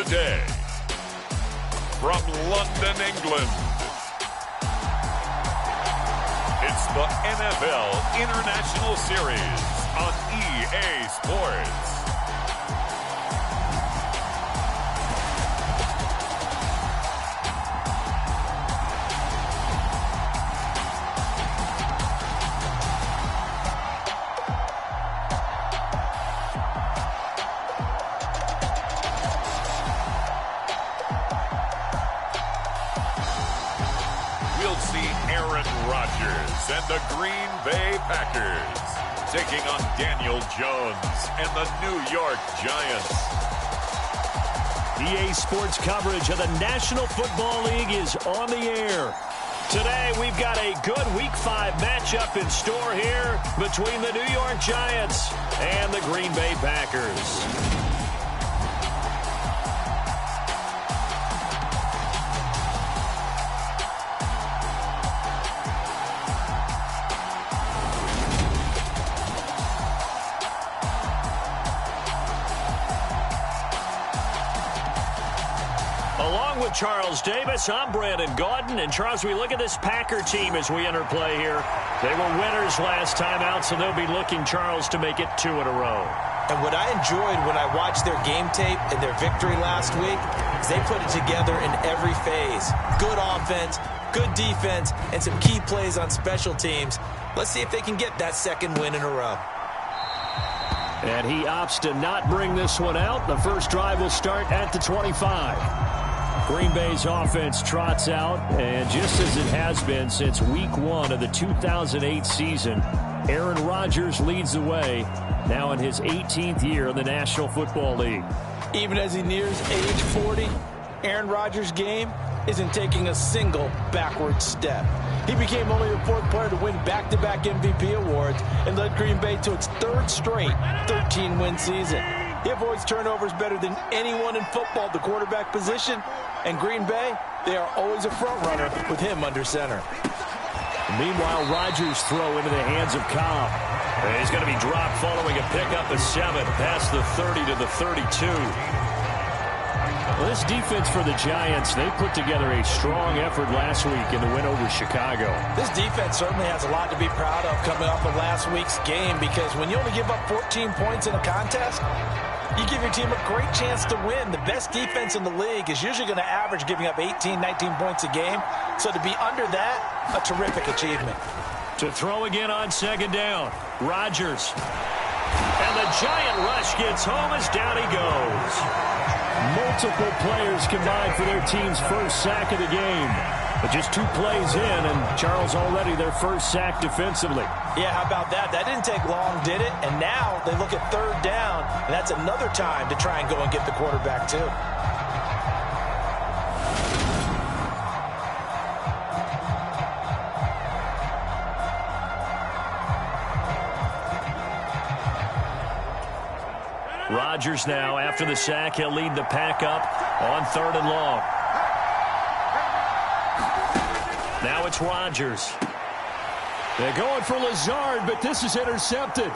today. From London, England, it's the NFL International Series on EA Sports. We'll see Aaron Rodgers and the Green Bay Packers taking on Daniel Jones and the New York Giants. EA Sports coverage of the National Football League is on the air. Today, we've got a good Week 5 matchup in store here between the New York Giants and the Green Bay Packers. Along with Charles Davis, I'm Brandon Gaudin. And Charles, we look at this Packer team as we enter play here. They were winners last time out, so they'll be looking, Charles, to make it 2 in a row. And what I enjoyed when I watched their game tape and their victory last week is they put it together in every phase. Good offense, good defense, and some key plays on special teams. Let's see if they can get that second win in a row. And he opts to not bring this one out. The first drive will start at the 25. Green Bay's offense trots out, and just as it has been since Week 1 of the 2008 season, Aaron Rodgers leads the way, now in his 18th year in the National Football League. Even as he nears age 40, Aaron Rodgers' game isn't taking a single backward step. He became only the 4th player to win back-to-back MVP awards and led Green Bay to its 3rd straight 13-win season. He avoids turnovers better than anyone in football at the quarterback position. And Green Bay, they are always a front runner with him under center. Meanwhile, Rodgers' throw into the hands of Cobb. He's going to be dropped following a pickup of 7 past the 30 to the 32. Well, this defense for the Giants, they put together a strong effort last week in the win over Chicago. This defense certainly has a lot to be proud of coming off of last week's game, because when you only give up 14 points in a contest, you give your team a great chance to win. The best defense in the league is usually going to average giving up 18, 19 points a game. So to be under that, a terrific achievement. To throw again on second down, Rodgers. And the Giant rush gets home as down he goes. Multiple players combined for their team's first sack of the game. But just 2 plays in, and Charles already their first sack defensively. Yeah, how about that? That didn't take long, did it? And now they look at 3rd down, and that's another time to try and go and get the quarterback too. Rodgers now, after the sack, he'll lead the pack up on 3rd and long. Now it's Rodgers. They're going for Lazard, but this is intercepted.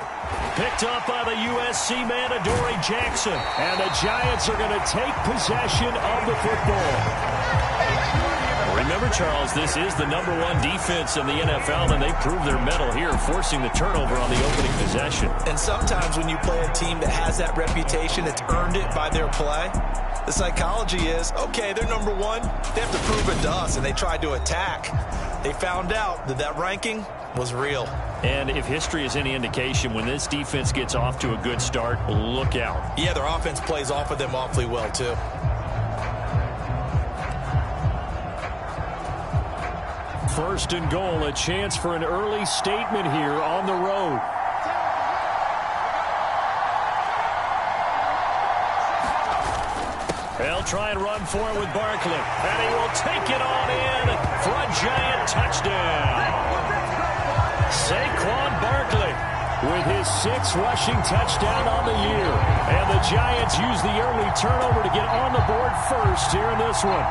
Picked up by the USC man, Adoree Jackson. And the Giants are going to take possession of the football. Remember, Charles, this is the #1 defense in the NFL, and they prove their mettle here, forcing the turnover on the opening possession. And sometimes when you play a team that has that reputation, it's earned it by their play. The psychology is, okay, they're #1. They have to prove it to us, and they tried to attack. They found out that that ranking was real. And if history is any indication, when this defense gets off to a good start, look out. Yeah, their offense plays off of them awfully well, too. First and goal, a chance for an early statement here on the road. They'll try and run for it with Barkley. And he will take it on in for a Giant touchdown. Saquon Barkley with his 6th rushing touchdown on the year. And the Giants use the early turnover to get on the board first here in this one.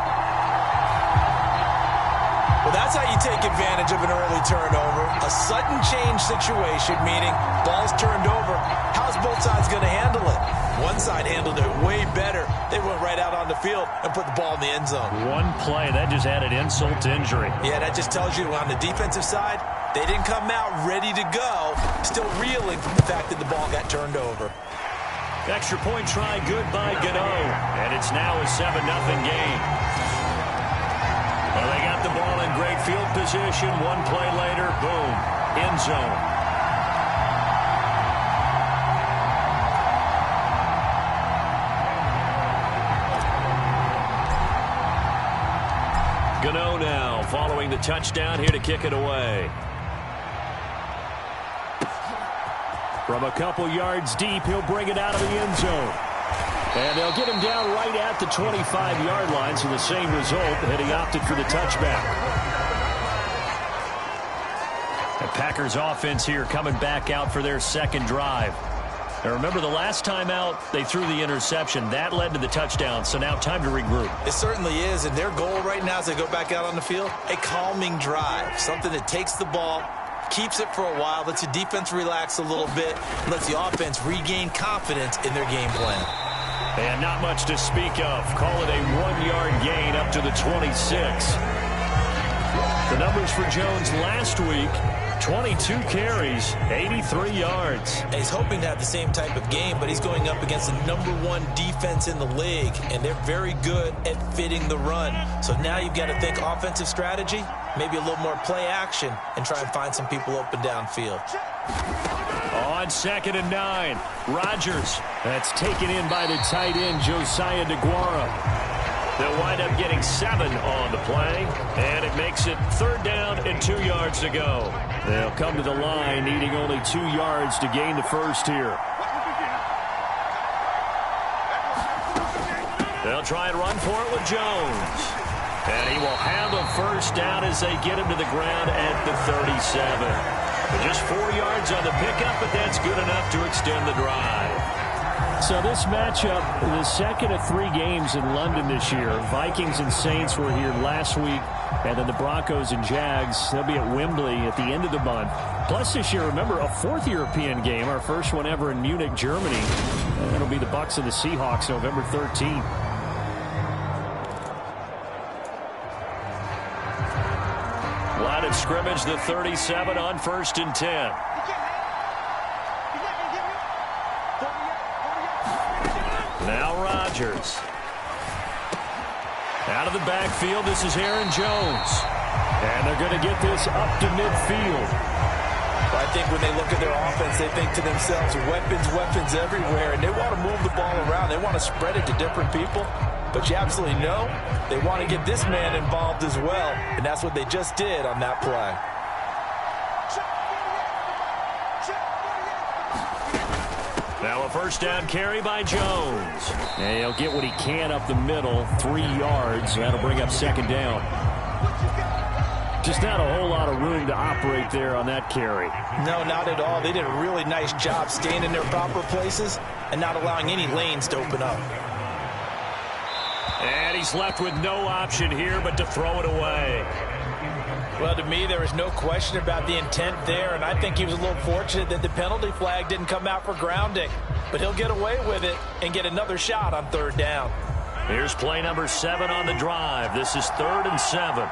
Well, That's how you take advantage of an early turnover. A sudden change situation, meaning ball's turned over. How's both sides going to handle it? One side handled it way better. They went right out on the field and put the ball in the end zone. One play, that just added insult to injury. Yeah, that just tells you on the defensive side, they didn't come out ready to go, still reeling from the fact that the ball got turned over. Extra point try, good by Gano. And it's now a 7-0 game. Well, they got the ball in great field position. One play later, boom, end zone. Gano now following the touchdown here to kick it away. From a couple yards deep, he'll bring it out of the end zone. And they'll get him down right at the 25-yard line, so the same result, and he opted for the touchback. The Packers offense here coming back out for their second drive. Now remember, the last time out, they threw the interception. That led to the touchdown, so now time to regroup. It certainly is, and their goal right now as they go back out on the field, a calming drive, something that takes the ball, keeps it for a while, lets the defense relax a little bit, lets the offense regain confidence in their game plan. And not much to speak of. Call it a 1-yard gain up to the 26. The numbers for Jones last week, 22 carries, 83 yards. And he's hoping to have the same type of game, but he's going up against the #1 defense in the league, and they're very good at fitting the run. So now you've got to think offensive strategy, maybe a little more play action, and try and find some people open downfield. On 2nd and 9, Rodgers. That's taken in by the tight end, Josiah DeGuara. They'll wind up getting 7 on the play, and it makes it 3rd down and 2 yards to go. They'll come to the line needing only 2 yards to gain the first here. They'll try and run for it with Jones. And he will have a first down as they get him to the ground at the 37. Just 4 yards on the pickup, but that's good enough to extend the drive. So this matchup, the second of 3 games in London this year. Vikings and Saints were here last week, and then the Broncos and Jags, they'll be at Wembley at the end of the month. Plus this year, remember, a 4th European game, our first one ever in Munich, Germany. And that'll be the Bucs and the Seahawks November 13th. Line of scrimmage, the 37 on 1st and 10. Now Rodgers. Out of the backfield, this is Aaron Jones. And they're going to get this up to midfield. Well, I think when they look at their offense, they think to themselves, weapons everywhere, and they want to move the ball around. They want to spread it to different people. But you absolutely know they want to get this man involved as well, and that's what they just did on that play. Now a first down carry by Jones. And he'll get what he can up the middle, 3 yards. That'll bring up 2nd down. Just not a whole lot of room to operate there on that carry. No, not at all. They did a really nice job staying in their proper places and not allowing any lanes to open up. And he's left with no option here but to throw it away. Well, to me, there is no question about the intent there, and I think he was a little fortunate that the penalty flag didn't come out for grounding. But he'll get away with it and get another shot on 3rd down. Here's play number 7 on the drive. This is 3rd and 7.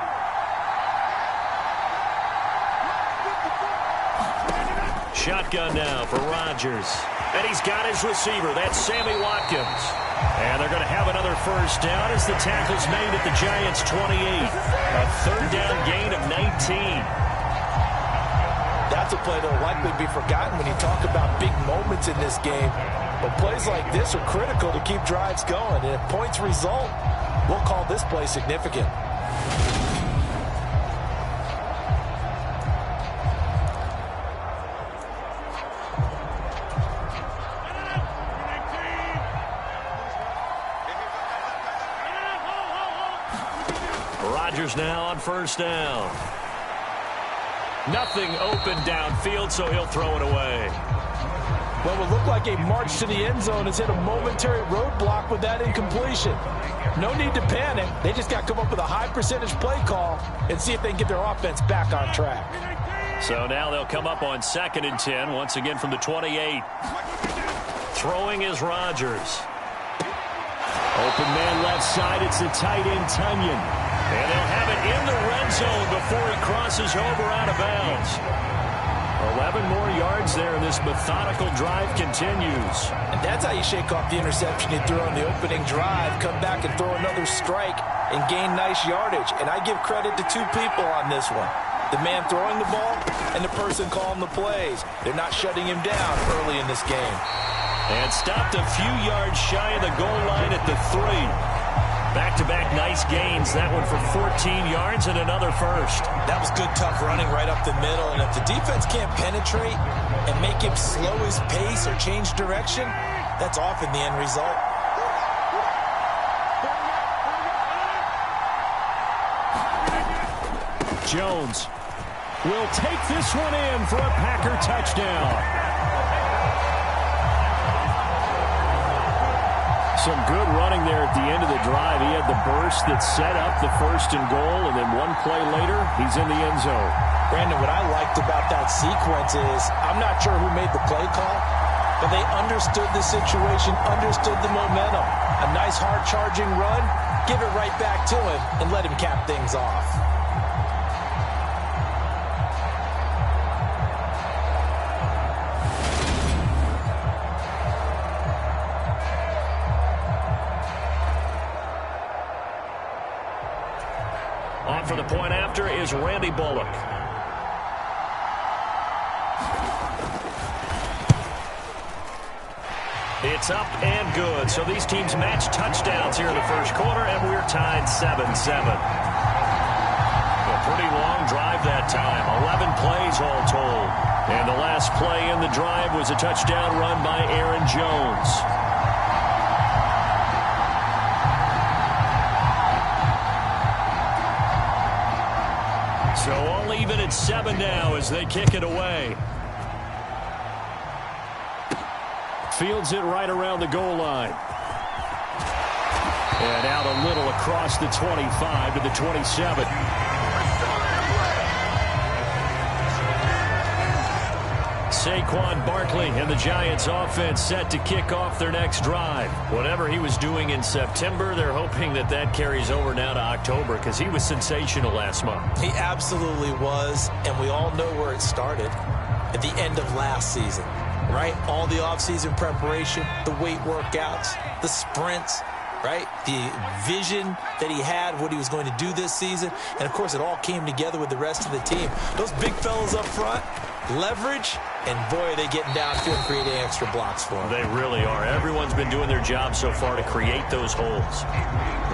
Shotgun now for Rodgers. And he's got his receiver. That's Sammy Watkins. And they're going to have another first down as the tackle's made at the Giants' 28. A 3rd down gain of 19. That's a play that will likely be forgotten when you talk about big moments in this game. But plays like this are critical to keep drives going. And if points result, we'll call this play significant. Rodgers now on 1st down. Nothing open downfield, so he'll throw it away. Well, it looked like a march to the end zone has hit a momentary roadblock with that incompletion. No need to panic. They just got to come up with a high percentage play call and see if they can get their offense back on track. So now they'll come up on 2nd and 10, once again from the 28. Throwing is Rodgers. Open man left side. It's the tight end, Tunyon. And they'll have it in the red zone before he crosses over out of bounds. 11 more yards there, and this methodical drive continues. And that's how you shake off the interception he threw on the opening drive, come back and throw another strike and gain nice yardage. And I give credit to two people on this one. The man throwing the ball and the person calling the plays. They're not shutting him down early in this game. And stopped a few yards shy of the goal line at the 3. Back-to-back nice gains. That one for 14 yards and another first. That was good, tough running right up the middle. And if the defense can't penetrate and make him slow his pace or change direction, that's often the end result. Jones will take this one in for a Packer touchdown. Some good running there at the end of the drive. He had the burst that set up the 1st and goal, and then one play later, he's in the end zone. Brandon, what I liked about that sequence is I'm not sure who made the play call, but they understood the situation, understood the momentum. A nice hard-charging run, give it right back to him, and let him cap things off. On for the point after is Randy Bullock. It's up and good. So these teams match touchdowns here in the first quarter, and we're tied 7-7. A pretty long drive that time. 11 plays all told. And the last play in the drive was a touchdown run by Aaron Jones. So all even at 7 now as they kick it away. Fields it right around the goal line. And out a little across the 25 to the 27. Saquon Barkley and the Giants offense set to kick off their next drive. Whatever he was doing in September, they're hoping that that carries over now to October because he was sensational last month. He absolutely was, and we all know where it started at the end of last season, right? All the offseason preparation, the weight workouts, the sprints, right? The vision that he had, what he was going to do this season, and of course it all came together with the rest of the team. Those big fellas up front, leverage, and boy, are they getting downfield and creating extra blocks for him. They really are. Everyone's been doing their job so far to create those holes.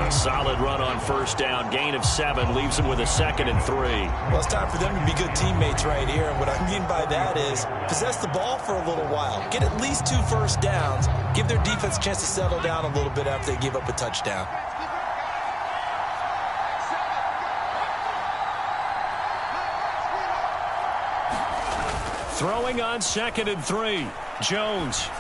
A solid run on first down. Gain of 7 leaves them with a 2nd and 3. Well, it's time for them to be good teammates right here. And what I mean by that is possess the ball for a little while. Get at least 2 first downs. Give their defense a chance to settle down a little bit after they give up a touchdown. Throwing on 2nd and 3. Jones.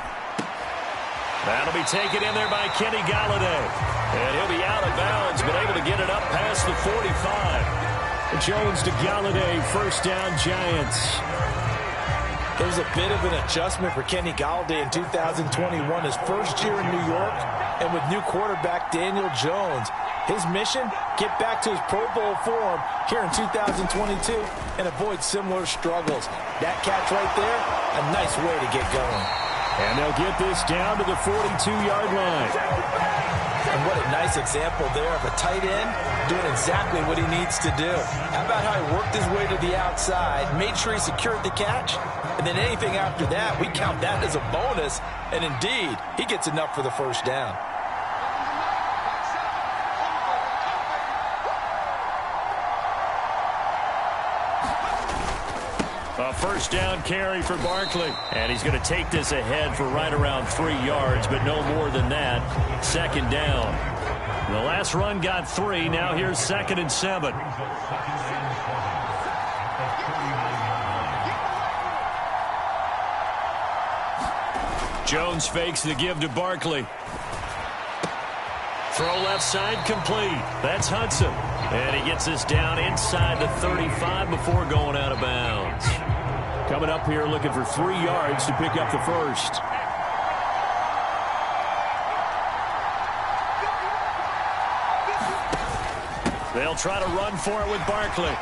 That'll be taken in there by Kenny Galladay. And he'll be out of bounds, but able to get it up past the 45. Jones to Galladay, first down, Giants. There was a bit of an adjustment for Kenny Galladay in 2021, his first year in New York, and with new quarterback Daniel Jones. His mission, get back to his Pro Bowl form here in 2022 and avoid similar struggles. That catch right there, a nice way to get going. And they'll get this down to the 42-yard line. And what a nice example there of a tight end doing exactly what he needs to do. How about how he worked his way to the outside, made sure he secured the catch, and then anything after that, we count that as a bonus. And indeed, he gets enough for the first down. A first down carry for Barkley. And he's going to take this ahead for right around 3 yards, but no more than that. 2nd down. The last run got 3. Now here's 2nd and 7. Jones fakes the give to Barkley. Throw left side complete. That's Hudson. And he gets us down inside the 35 before going out of bounds. Coming up here looking for 3 yards to pick up the first. They'll try to run for it with Barkley.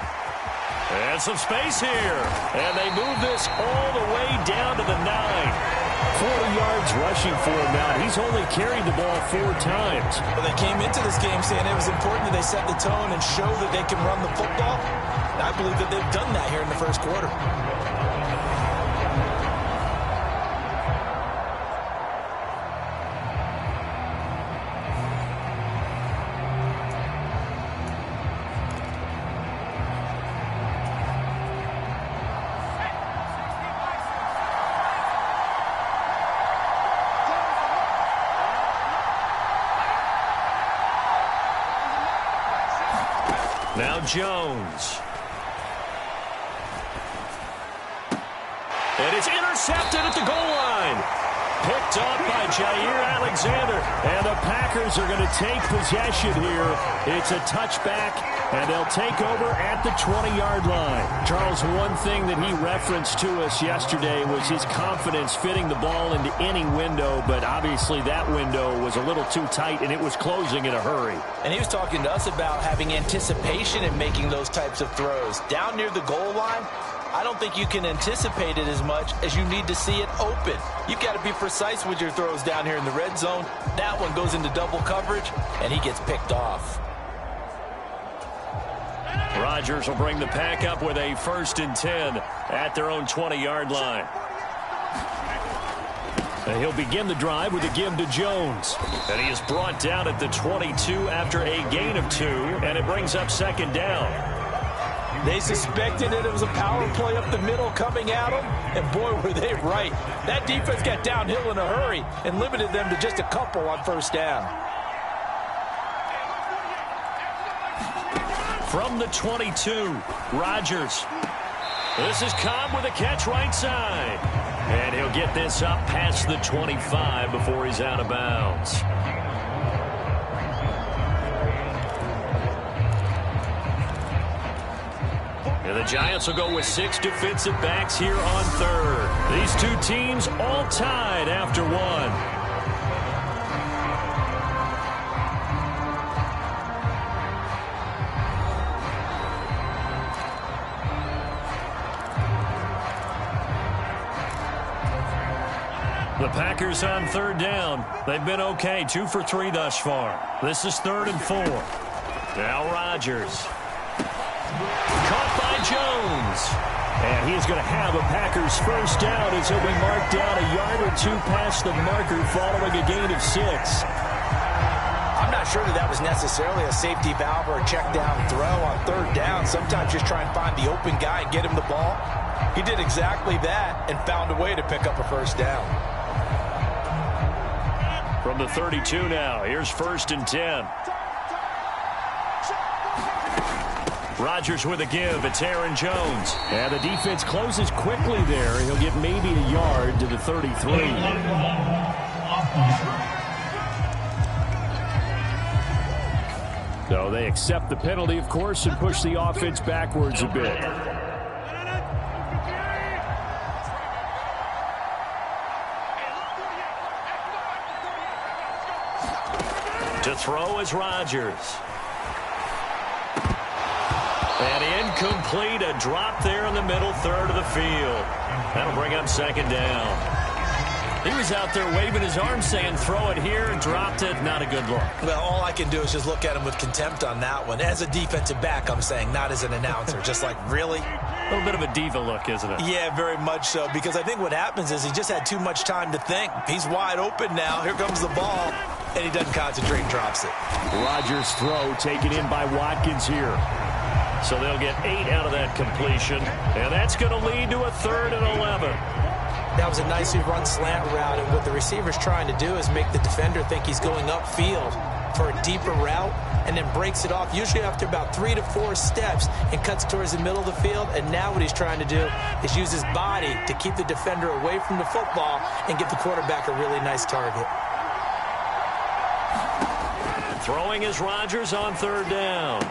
And some space here. And they move this all the way down to the 9. 40 yards rushing for him now. He's only carried the ball 4 times. Well, they came into this game saying it was important that they set the tone and show that they can run the football. And I believe that they've done that here in the first quarter. Now Jones. And it's intercepted at the goal line. Picked up by Jair Alexander. And the Packers are going to take possession here. It's a touchback, and they'll take over at the 20-yard line. Charles, one thing that he referenced to us yesterday was his confidence fitting the ball into any window, but obviously that window was a little too tight, and it was closing in a hurry. And he was talking to us about having anticipation in making those types of throws. Down near the goal line, I don't think you can anticipate it as much as you need to see it open. You've got to be precise with your throws down here in the red zone. That one goes into double coverage, and he gets picked off. Rodgers will bring the pack up with a 1st and 10 at their own 20-yard line. And he'll begin the drive with a give to Jones. And he is brought down at the 22 after a gain of 2, and it brings up 2nd down. They suspected it was a power play up the middle coming at them, and boy, were they right. That defense got downhill in a hurry and limited them to just a couple on 1st down. From the 22, Rodgers. This is Cobb with a catch right side. And he'll get this up past the 25 before he's out of bounds. And the Giants will go with 6 defensive backs here on 3rd. These two teams all tied after 1. The Packers on 3rd down. They've been okay, 2 for 3 thus far. This is 3rd and 4. Now Rodgers. Caught by Jones. And he's going to have a Packers 1st down as he'll be marked down a yard or 2 past the marker following a gain of 6. I'm not sure that was necessarily a safety valve or a check down throw on 3rd down. Sometimes just try and find the open guy and get him the ball. He did exactly that and found a way to pick up a 1st down. From the 32 now, here's 1st and 10. Rodgers with a give. It's Aaron Jones. And the defense closes quickly there. He'll get maybe a yard to the 33. So they accept the penalty, of course, and push the offense backwards a bit. To throw is Rodgers. And incomplete, a drop there in the middle 3rd of the field. That'll bring up 2nd down. He was out there waving his arms saying throw it here and dropped it. Not a good look. Well, all I can do is just look at him with contempt on that one. As a defensive back, I'm saying, not as an announcer. Just like, really? A little bit of a diva look, isn't it? Yeah, very much so. Because I think what happens is he just had too much time to think. He's wide open now. Here comes the ball. And he doesn't concentrate and drops it. Rodgers' throw taken in by Watkins here. So they'll get 8 out of that completion. And that's going to lead to a 3rd and 11. That was a nicely run slant route. And what the receiver's trying to do is make the defender think he's going upfield. for a deeper route and then breaks it off, usually after about 3 to 4 steps, and cuts towards the middle of the field. And now what he's trying to do is use his body to keep the defender away from the football and give the quarterback a really nice target. Throwing is Rodgers on third down.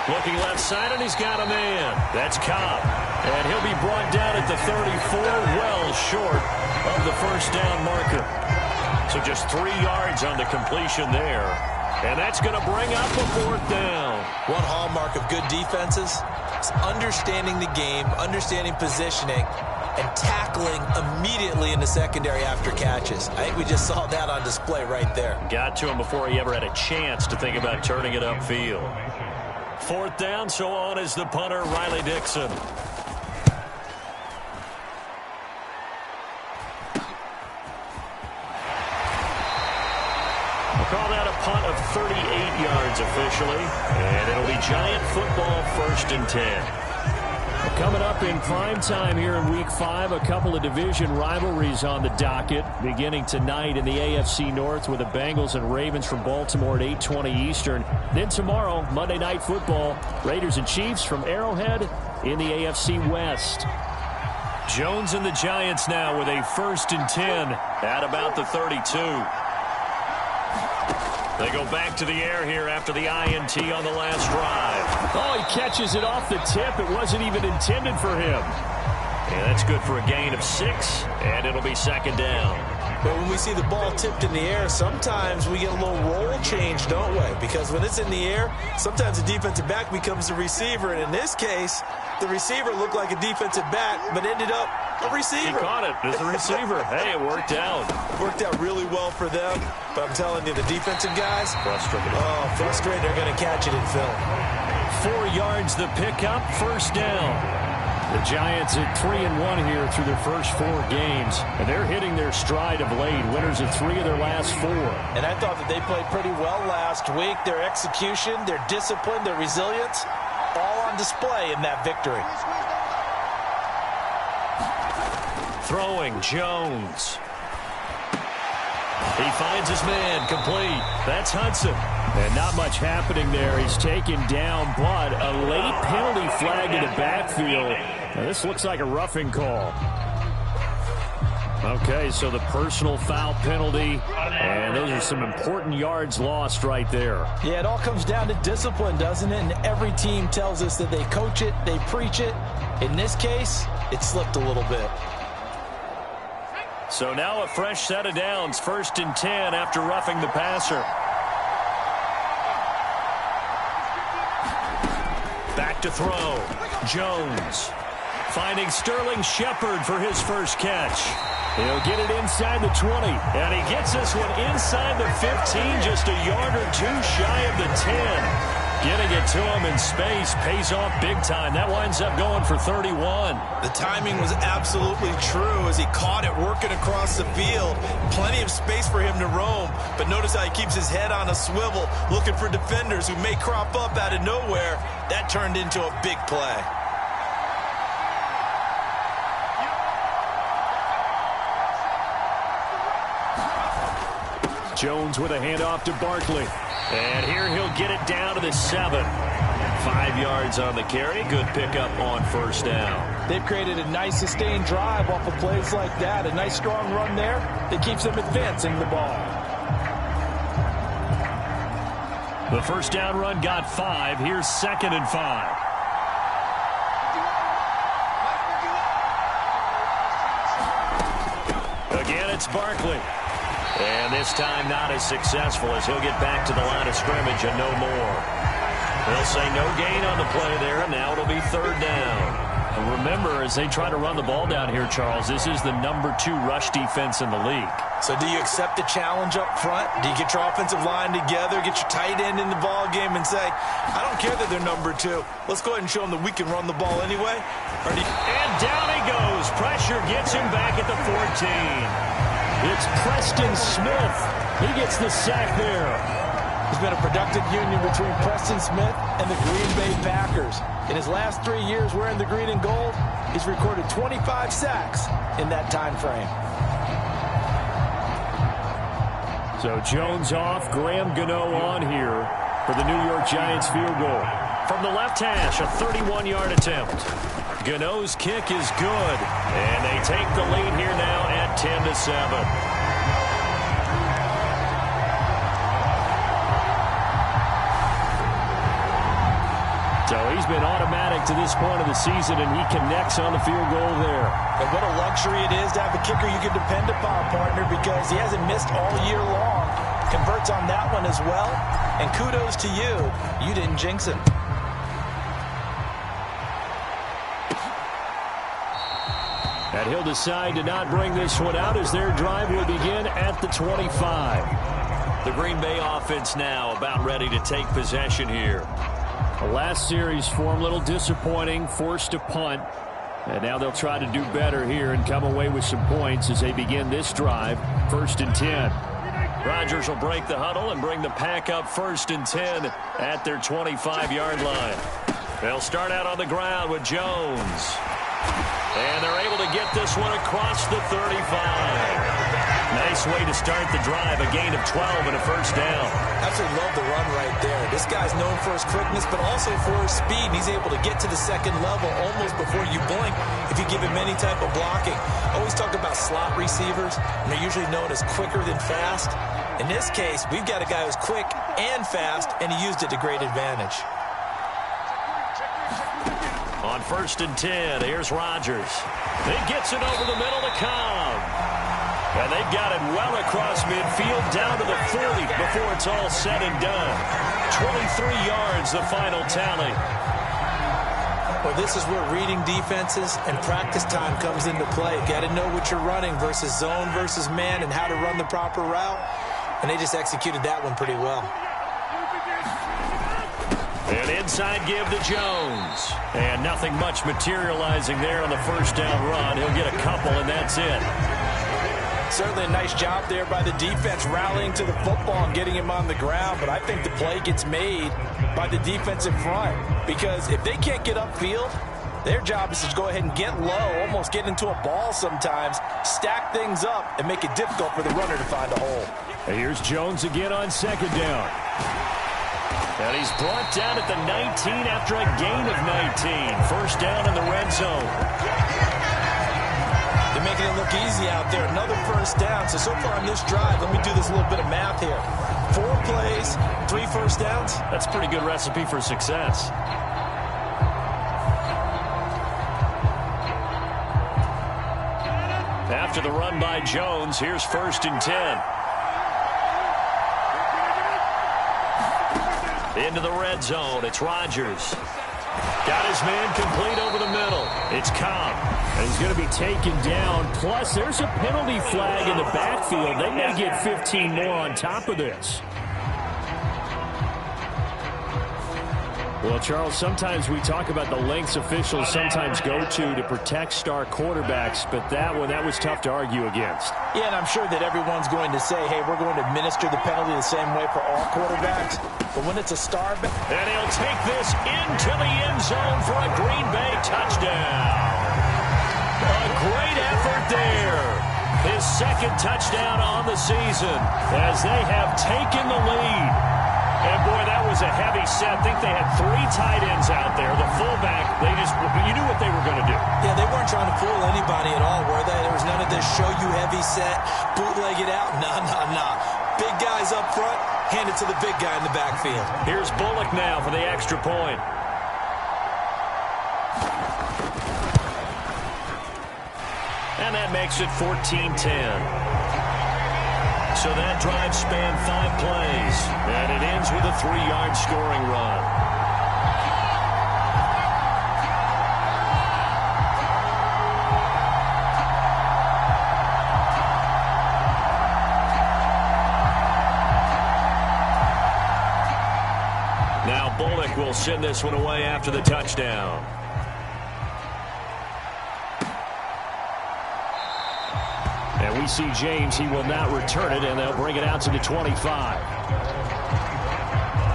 Looking left side, and he's got a man. That's Cobb. And he'll be brought down at the 34, well short of the first down marker. So just 3 yards on the completion there. And that's going to bring up a fourth down. One hallmark of good defenses is understanding the game, understanding positioning, and tackling immediately in the secondary after catches. I think we just saw that on display right there. Got to him before he ever had a chance to think about turning it upfield. Fourth down, so on is the punter, Riley Dixon. We'll call that a punt of 38 yards officially, and it'll be Giant football, 1st and 10. Coming up in prime time here in Week 5, a couple of division rivalries on the docket, beginning tonight in the AFC North with the Bengals and Ravens from Baltimore at 8:20 Eastern. Then tomorrow, Monday Night Football, Raiders and Chiefs from Arrowhead in the AFC West. Jones and the Giants now with a 1st and 10 at about the 32. They go back to the air here after the INT on the last drive. Oh, he catches it off the tip. It wasn't even intended for him. And that's good for a gain of 6, and it'll be 2nd down. But when we see the ball tipped in the air, sometimes we get a little roll change, don't we? Because when it's in the air, sometimes the defensive back becomes the receiver. And in this case, the receiver looked like a defensive back, but ended up a receiver. He caught it as a receiver. Hey, it worked out. Worked out really well for them. But I'm telling you, the defensive guys, frustrated. Oh, frustrated. They're going to catch it in film. 4 yards the pickup, 1st down. The Giants at 3-1 here through their first 4 games, and they're hitting their stride of late. Winners of 3 of their last 4. And I thought that they played pretty well last week. Their execution, their discipline, their resilience, all on display in that victory. Throwing, Jones. He finds his man, complete. That's Hudson. And not much happening there. He's taken down, but a late penalty flag in the backfield. Now, this looks like a roughing call. Okay, so the personal foul penalty, and those are some important yards lost right there. Yeah, it all comes down to discipline, doesn't it? And every team tells us that they coach it, they preach it. In this case, it slipped a little bit. So now a fresh set of downs, 1st and 10 after roughing the passer. Back to throw. Jones finding Sterling Shepard for his first catch. He'll get it inside the 20. And he gets this one inside the 15, just a yard or 2 shy of the 10. Getting it to him in space pays off big time. That winds up going for 31. The timing was absolutely true as he caught it working across the field. Plenty of space for him to roam, but notice how he keeps his head on a swivel, looking for defenders who may crop up out of nowhere. That turned into a big play. Jones with a handoff to Barkley. And here he'll get it down to the 7. 5 yards on the carry. Good pickup on 1st down. They've created a nice sustained drive off of plays like that. A nice strong run there that keeps them advancing the ball. The 1st down run got 5. Here's 2nd and 5. Again, it's Barkley. And this time not as successful as he'll get back to the line of scrimmage and no more. They'll say no gain on the play there, and now it'll be 3rd down. And remember, as they try to run the ball down here, Charles, this is the number 2 rush defense in the league. So do you accept the challenge up front? Do you get your offensive line together, get your tight end in the ball game and say, I don't care that they're number 2. Let's go ahead and show them that we can run the ball anyway? And down he goes. Pressure gets him back at the 14. It's Preston Smith. He gets the sack there. There's been a productive union between Preston Smith and the Green Bay Packers. In his last 3 years wearing the green and gold, he's recorded 25 sacks in that time frame. So Jones off, Graham Gano on here for the New York Giants field goal. From the left hash, a 31-yard attempt. Gano's kick is good, and they take the lead here now at 10-7. So he's been automatic to this point of the season, and he connects on the field goal there. And what a luxury it is to have a kicker you can depend upon, partner, because he hasn't missed all year long. Converts on that one as well, and kudos to you. You didn't jinx him. And he'll decide to not bring this one out as their drive will begin at the 25. The Green Bay offense now about ready to take possession here. The last series for him, a little disappointing, forced to punt. And now they'll try to do better here and come away with some points as they begin this drive. 1st and 10. Rodgers will break the huddle and bring the pack up 1st and 10 at their 25-yard line. They'll start out on the ground with Jones. And they're able to get this one across the 35. Nice way to start the drive, a gain of 12 and a first down. Absolutely love the run right there. This guy's known for his quickness, but also for his speed. And he's able to get to the second level almost before you blink if you give him any type of blocking. Always talk about slot receivers, and they're usually known as quicker than fast. In this case, we've got a guy who's quick and fast, and he used it to great advantage. On 1st and 10, here's Rodgers. He gets it over the middle to Cobb. And they've got it well across midfield down to the 40 before it's all said and done. 23 yards, the final tally. Well, this is where reading defenses and practice time comes into play. Got to know what you're running versus zone versus man and how to run the proper route. And they just executed that one pretty well. An inside give to Jones. And nothing much materializing there on the first down run. He'll get a couple, and that's it. Certainly a nice job there by the defense rallying to the football and getting him on the ground. But I think the play gets made by the defensive front. Because if they can't get upfield, their job is to go ahead and get low, almost get into a ball sometimes, stack things up, and make it difficult for the runner to find a hole. And here's Jones again on 2nd down. And he's brought down at the 19 after a gain of 19. First down in the red zone. They're making it look easy out there. Another first down. So far on this drive, let me do this little bit of math here. 4 plays, 3 first downs. That's a pretty good recipe for success. After the run by Jones, here's 1st and 10. Into the red zone, it's Rodgers. Got his man complete over the middle. It's Cobb. And he's going to be taken down. Plus, there's a penalty flag in the backfield. They may get 15 more on top of this. Well, Charles, sometimes we talk about the lengths officials sometimes go to protect star quarterbacks, but that was tough to argue against. Yeah, and I'm sure that everyone's going to say, hey, we're going to administer the penalty the same way for all quarterbacks. But when it's a star... And he'll take this into the end zone for a Green Bay touchdown. A great effort there. His 2nd touchdown on the season as they have taken the lead. And, boy, that was a heavy set. I think they had 3 tight ends out there. The fullback, you knew what they were going to do. Yeah, they weren't trying to fool anybody at all, were they? There was none of this show-you-heavy set, bootleg it out. Nah. Big guys up front, hand it to the big guy in the backfield. Here's Bullock now for the extra point. And that makes it 14-10. So that drive spanned 5 plays, and it ends with a 3-yard scoring run. Now Bullock will send this one away after the touchdown. And we see James, he will not return it, and they'll bring it out to the 25.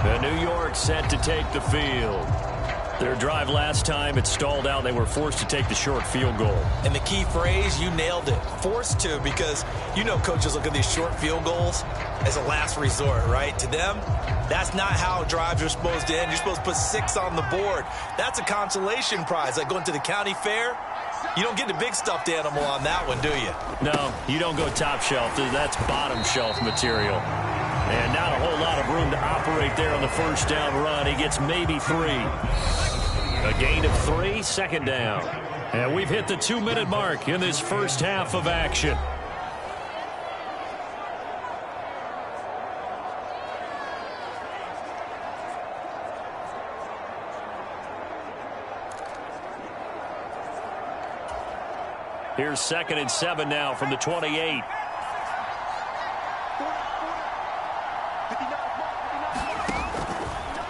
The New York set to take the field. Their drive last time, it stalled out. They were forced to take the short field goal. And the key phrase, you nailed it. Forced to, because you know coaches look at these short field goals as a last resort, right? To them, that's not how drives are supposed to end. You're supposed to put 6 on the board. That's a consolation prize. Like going to the county fair, you don't get the big stuffed animal on that one, do you? No, you don't go top shelf. That's bottom shelf material. And not a whole lot of room to operate there on the first down run. He gets maybe 3. A gain of 3, second down. And we've hit the 2-minute mark in this first half of action. Here's 2nd and 7 now from the 28.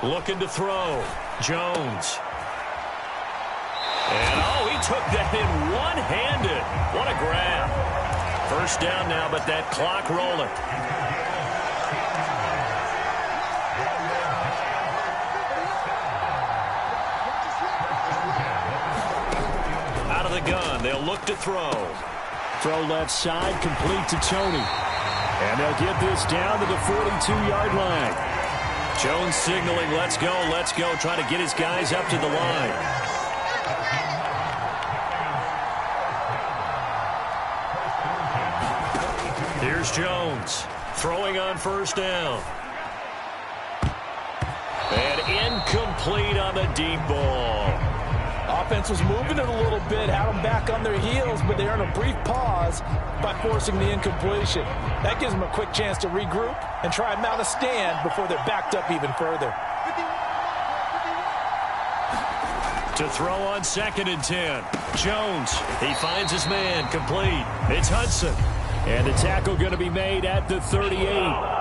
Looking to throw. Jones. And, he took that in one-handed. What a grab. First down now, but that clock rolling. Out of the gun, they'll look to throw. Throw left side, complete to Tony. And they'll get this down to the 42-yard line. Jones signaling, let's go, trying to get his guys up to the line. Here's Jones, throwing on first down. And incomplete on the deep ball. Offense was moving it a little bit, had them back on their heels, but they earned a brief pause by forcing the incompletion. That gives them a quick chance to regroup and try and mount a stand before they're backed up even further. To throw on 2nd and 10. Jones, he finds his man, complete. It's Hudson. And the tackle going to be made at the 38.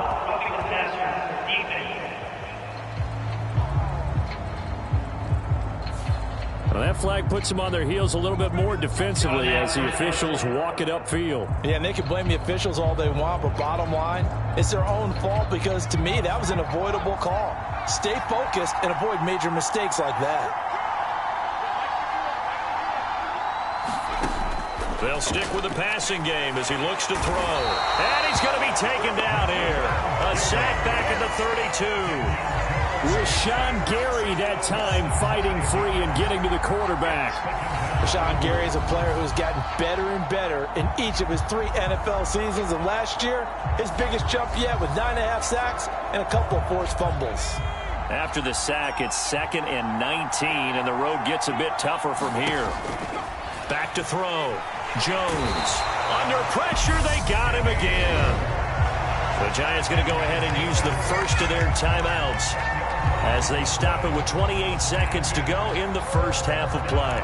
Well, that flag puts them on their heels a little bit more defensively as the officials walk it upfield. Yeah, and they can blame the officials all they want, but bottom line, it's their own fault because, to me, that was an avoidable call. Stay focused and avoid major mistakes like that. They'll stick with the passing game as he looks to throw. And he's going to be taken down here. A sack back at the 32. Rashawn Gary that time fighting free and getting to the quarterback. Rashawn Gary is a player who's gotten better and better in each of his 3 NFL seasons. And last year, his biggest jump yet with 9.5 sacks and a couple of forced fumbles. After the sack, it's 2nd and 19, and the road gets a bit tougher from here. Back to throw. Jones. Under pressure, they got him again. The Giants going to go ahead and use the first of their timeouts as they stop it with 28 seconds to go in the first half of play.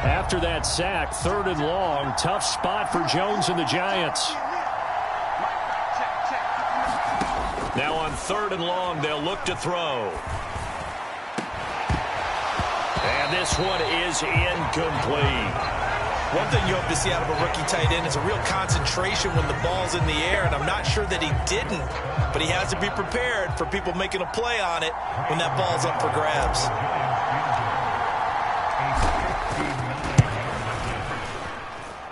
After that sack, 3rd and long, tough spot for Jones and the Giants. Now on 3rd and long, they'll look to throw. And this one is incomplete. One thing you hope to see out of a rookie tight end is a real concentration when the ball's in the air, and I'm not sure that he didn't, but he has to be prepared for people making a play on it when that ball's up for grabs.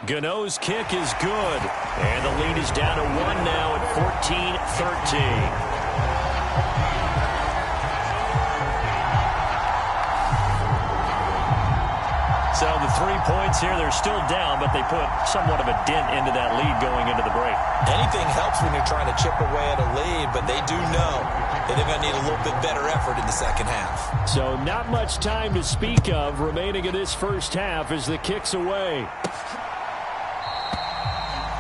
Gano's kick is good, and the lead is down to 1 now at 14-13. So the 3 points here, they're still down, but they put somewhat of a dent into that lead going into the break. Anything helps when you're trying to chip away at a lead, but they do know that they're going to need a little bit better effort in the second half. So not much time to speak of remaining in this first half as the kick's away.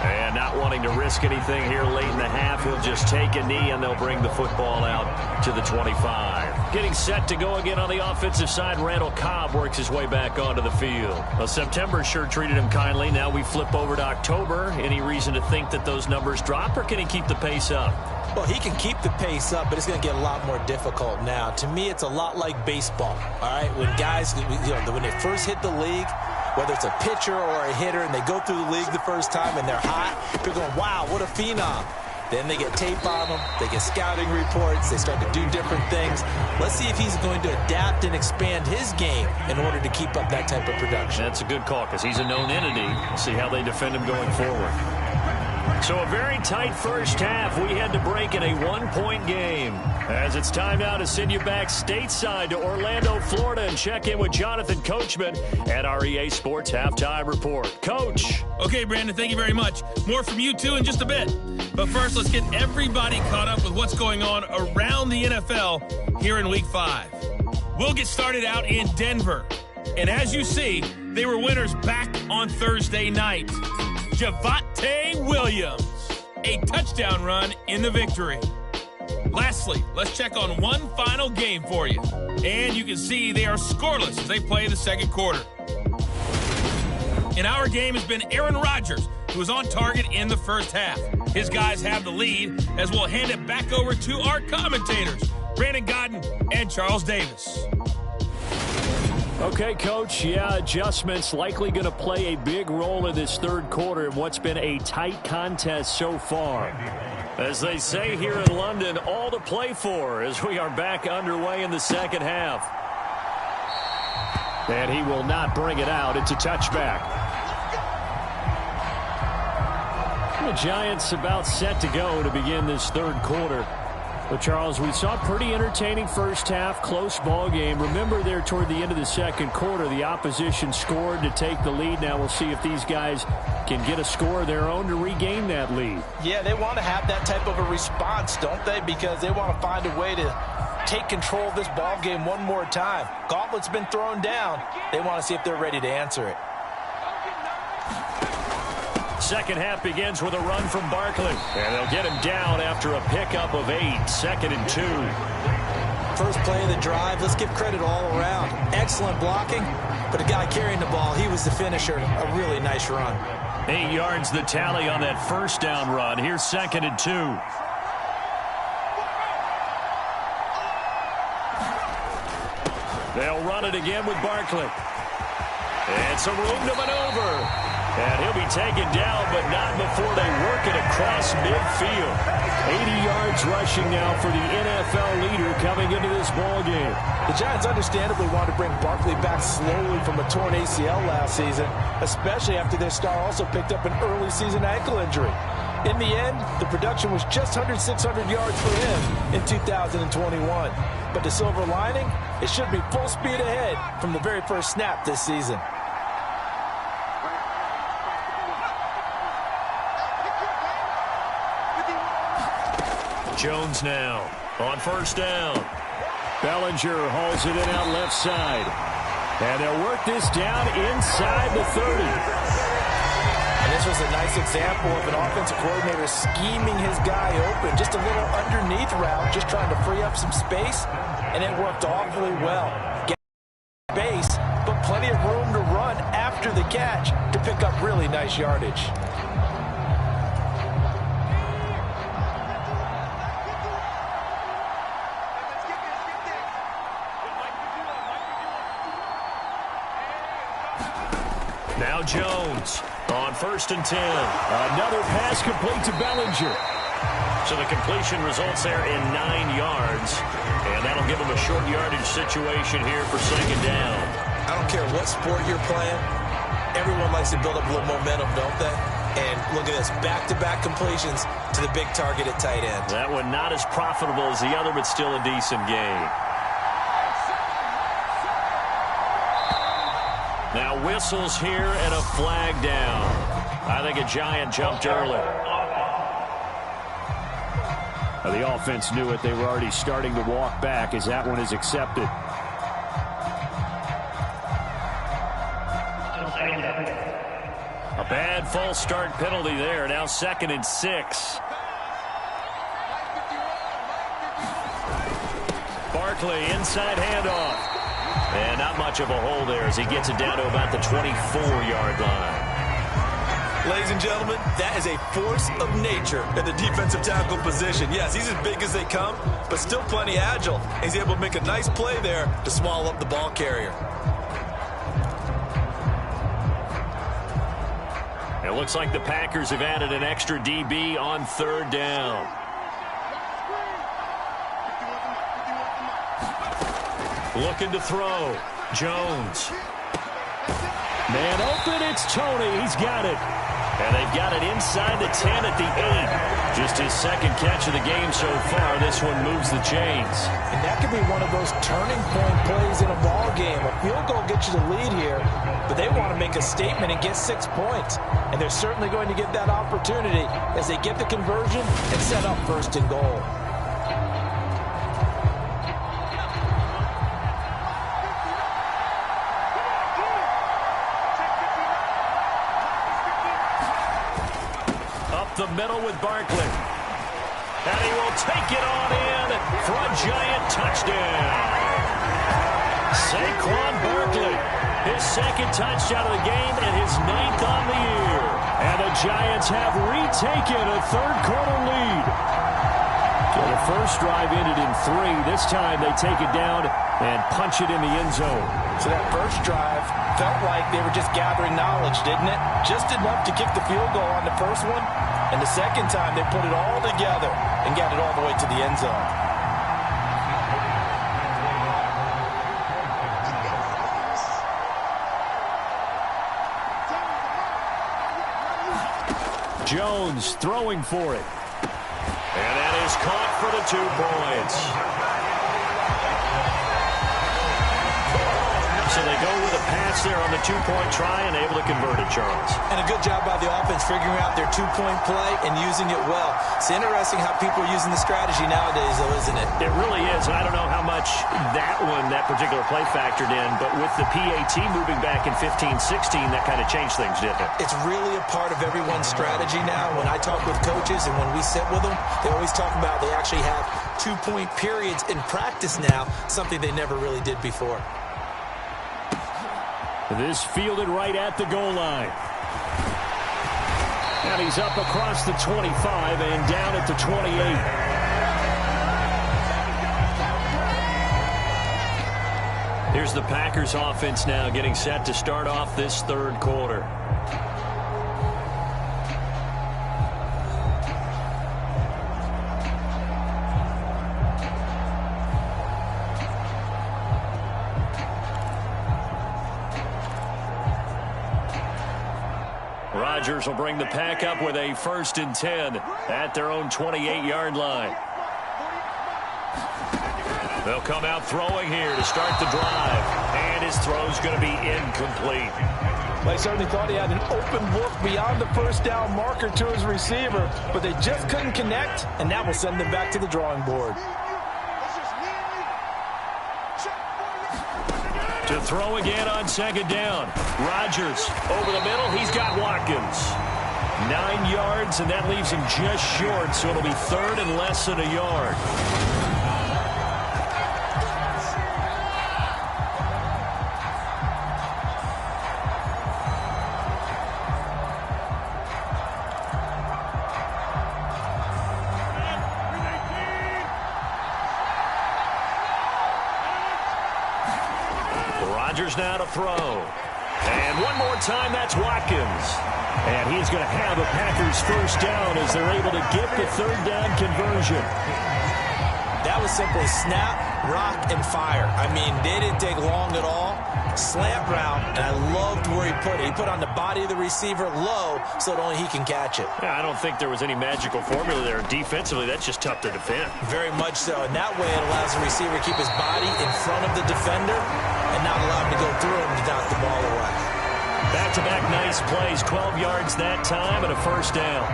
And not wanting to risk anything here late in the half, he'll just take a knee and they'll bring the football out to the 25. Getting set to go again on the offensive side, Randall Cobb works his way back onto the field. Well, September sure treated him kindly. Now we flip over to October. Any reason to think that those numbers drop, or can he keep the pace up? Well, he can keep the pace up, but it's going to get a lot more difficult now. To me, it's a lot like baseball, all right? When guys, when they first hit the league, whether it's a pitcher or a hitter, and they go through the league the first time and they're hot, they're going, wow, what a phenom. Then they get tape on him. They get scouting reports. They start to do different things. Let's see if he's going to adapt and expand his game in order to keep up that type of production. That's a good call because he's a known entity. We'll see how they defend him going forward. So a very tight first half. We had to break in a one-point game. As it's time now to send you back stateside to Orlando, Florida, and check in with Jonathan Coachman at our EA Sports Halftime Report. Coach. Okay, Brandon, thank you very much. More from you, too, in just a bit. But first, let's get everybody caught up with what's going on around the NFL here in Week 5. We'll get started out in Denver. And as you see, they were winners back on Thursday night. Javonte Williams, a touchdown run in the victory. Lastly, let's check on one final game for you. And you can see they are scoreless as they play the second quarter. In our game has been Aaron Rodgers, who was on target in the first half. His guys have the lead as we'll hand it back over to our commentators, Brandon Godden and Charles Davis. Okay, Coach, adjustments likely going to play a big role in this third quarter in what's been a tight contest so far. As they say here in London, all to play for as we are back underway in the second half. And he will not bring it out. It's a touchback. The Giants about set to go to begin this third quarter. But, Charles, we saw a pretty entertaining first half, close ball game. Remember there toward the end of the second quarter, the opposition scored to take the lead. Now we'll see if these guys can get a score of their own to regain that lead. Yeah, they want to have that type of a response, don't they? Because they want to find a way to take control of this ball game one more time. Gauntlet's been thrown down. They want to see if they're ready to answer it. Second half begins with a run from Barkley. And they'll get him down after a pickup of 8. 2nd and 2. First play of the drive, let's give credit all around. Excellent blocking, but the guy carrying the ball, he was the finisher. A really nice run. 8 yards the tally on that first down run. Here's 2nd and 2. They'll run it again with Barkley. It's a room to maneuver. And he'll be taken down, but not before they work it across midfield. 80 yards rushing now for the NFL leader coming into this ball game. The Giants understandably want to bring Barkley back slowly from a torn ACL last season, especially after their star also picked up an early season ankle injury. In the end, the production was just under 600 yards for him in 2021. But the silver lining, it should be full speed ahead from the very first snap this season. Jones now on first down. Bellinger hauls it in out left side. And they'll work this down inside the 30. And this was a nice example of an offensive coordinator scheming his guy open. Just a little underneath route, just trying to free up some space. And it worked awfully well. Get base, but plenty of room to run after the catch to pick up really nice yardage. Now Jones on 1st and 10. Another pass complete to Bellinger. So the completion results there in 9 yards. And that'll give him a short yardage situation here for 2nd down. I don't care what sport you're playing. Everyone likes to build up a little momentum, don't they? And look at this, back-to-back completions to the big target at tight end. That one not as profitable as the other, but still a decent gain. Now whistles here and a flag down. I think a Giant jumped early. The offense knew it. They were already starting to walk back as that one is accepted. A bad false start penalty there. Now 2nd and 6. Barkley inside handoff. And not much of a hole there as he gets it down to about the 24-yard line. Ladies and gentlemen, that is a force of nature at the defensive tackle position. Yes, he's as big as they come, but still plenty agile. He's able to make a nice play there to swallow up the ball carrier. It looks like the Packers have added an extra DB on third down. Looking to throw. Jones. Man open, it's Tony. He's got it. And they've got it inside the 10 at the 8. Just his second catch of the game so far. This one moves the chains. And that could be one of those turning point plays in a ball game. A field goal gets you the lead here, but they want to make a statement and get 6 points. And they're certainly going to get that opportunity as they get the conversion and set up first and goal. The middle with Barkley. And he will take it on in for a Giant touchdown. Saquon Barkley, his second touchdown of the game and his 9th on the year. And the Giants have retaken a third-quarter lead. So the first drive ended in 3. This time they take it down and punch it in the end zone. So that first drive felt like they were just gathering knowledge, didn't it? Just enough to kick the field goal on the first one. And the second time, they put it all together and got it all the way to the end zone. Jones throwing for it. And that is caught for the 2 points. So they go with a pass there on the 2-point try and able to convert it, Charles. And a good job by the offense figuring out their 2-point play and using it well. It's interesting how people are using the strategy nowadays, though, isn't it? It really is, and I don't know how much that particular play factored in, but with the PAT moving back in 15-16, that kind of changed things, didn't it? It's really a part of everyone's strategy now. When I talk with coaches and when we sit with them, they always talk about they actually have 2-point periods in practice now, something they never really did before. This fielded right at the goal line. And he's up across the 25 and down at the 28. Here's the Packers offense now getting set to start off this third quarter. Rodgers will bring the Pack up with a 1st and 10 at their own 28-yard line. They'll come out throwing here to start the drive. And his throw's going to be incomplete. Well, I certainly thought he had an open look beyond the first down marker to his receiver, but they just couldn't connect, and that will send them back to the drawing board. To throw again on 2nd down. Rodgers over the middle. He's got Watkins. 9 yards, and that leaves him just short, so it'll be 3rd and less than a yard. Rodgers now to throw. And one more time, that's Watkins. And he's going to have a Packers 1st down as they're able to get the 3rd down conversion. That was simply snap, rock, and fire. I mean, they didn't take long at all. Slant route, and I loved where he put it. He put on the body of the receiver low so that only he can catch it. Yeah, I don't think there was any magical formula there. Defensively, that's just tough to defend. Very much so. And that way it allows the receiver to keep his body in front of the defender and not allow him to go through him to knock the ball away. Back-to-back nice plays. 12 yards that time and a 1st down.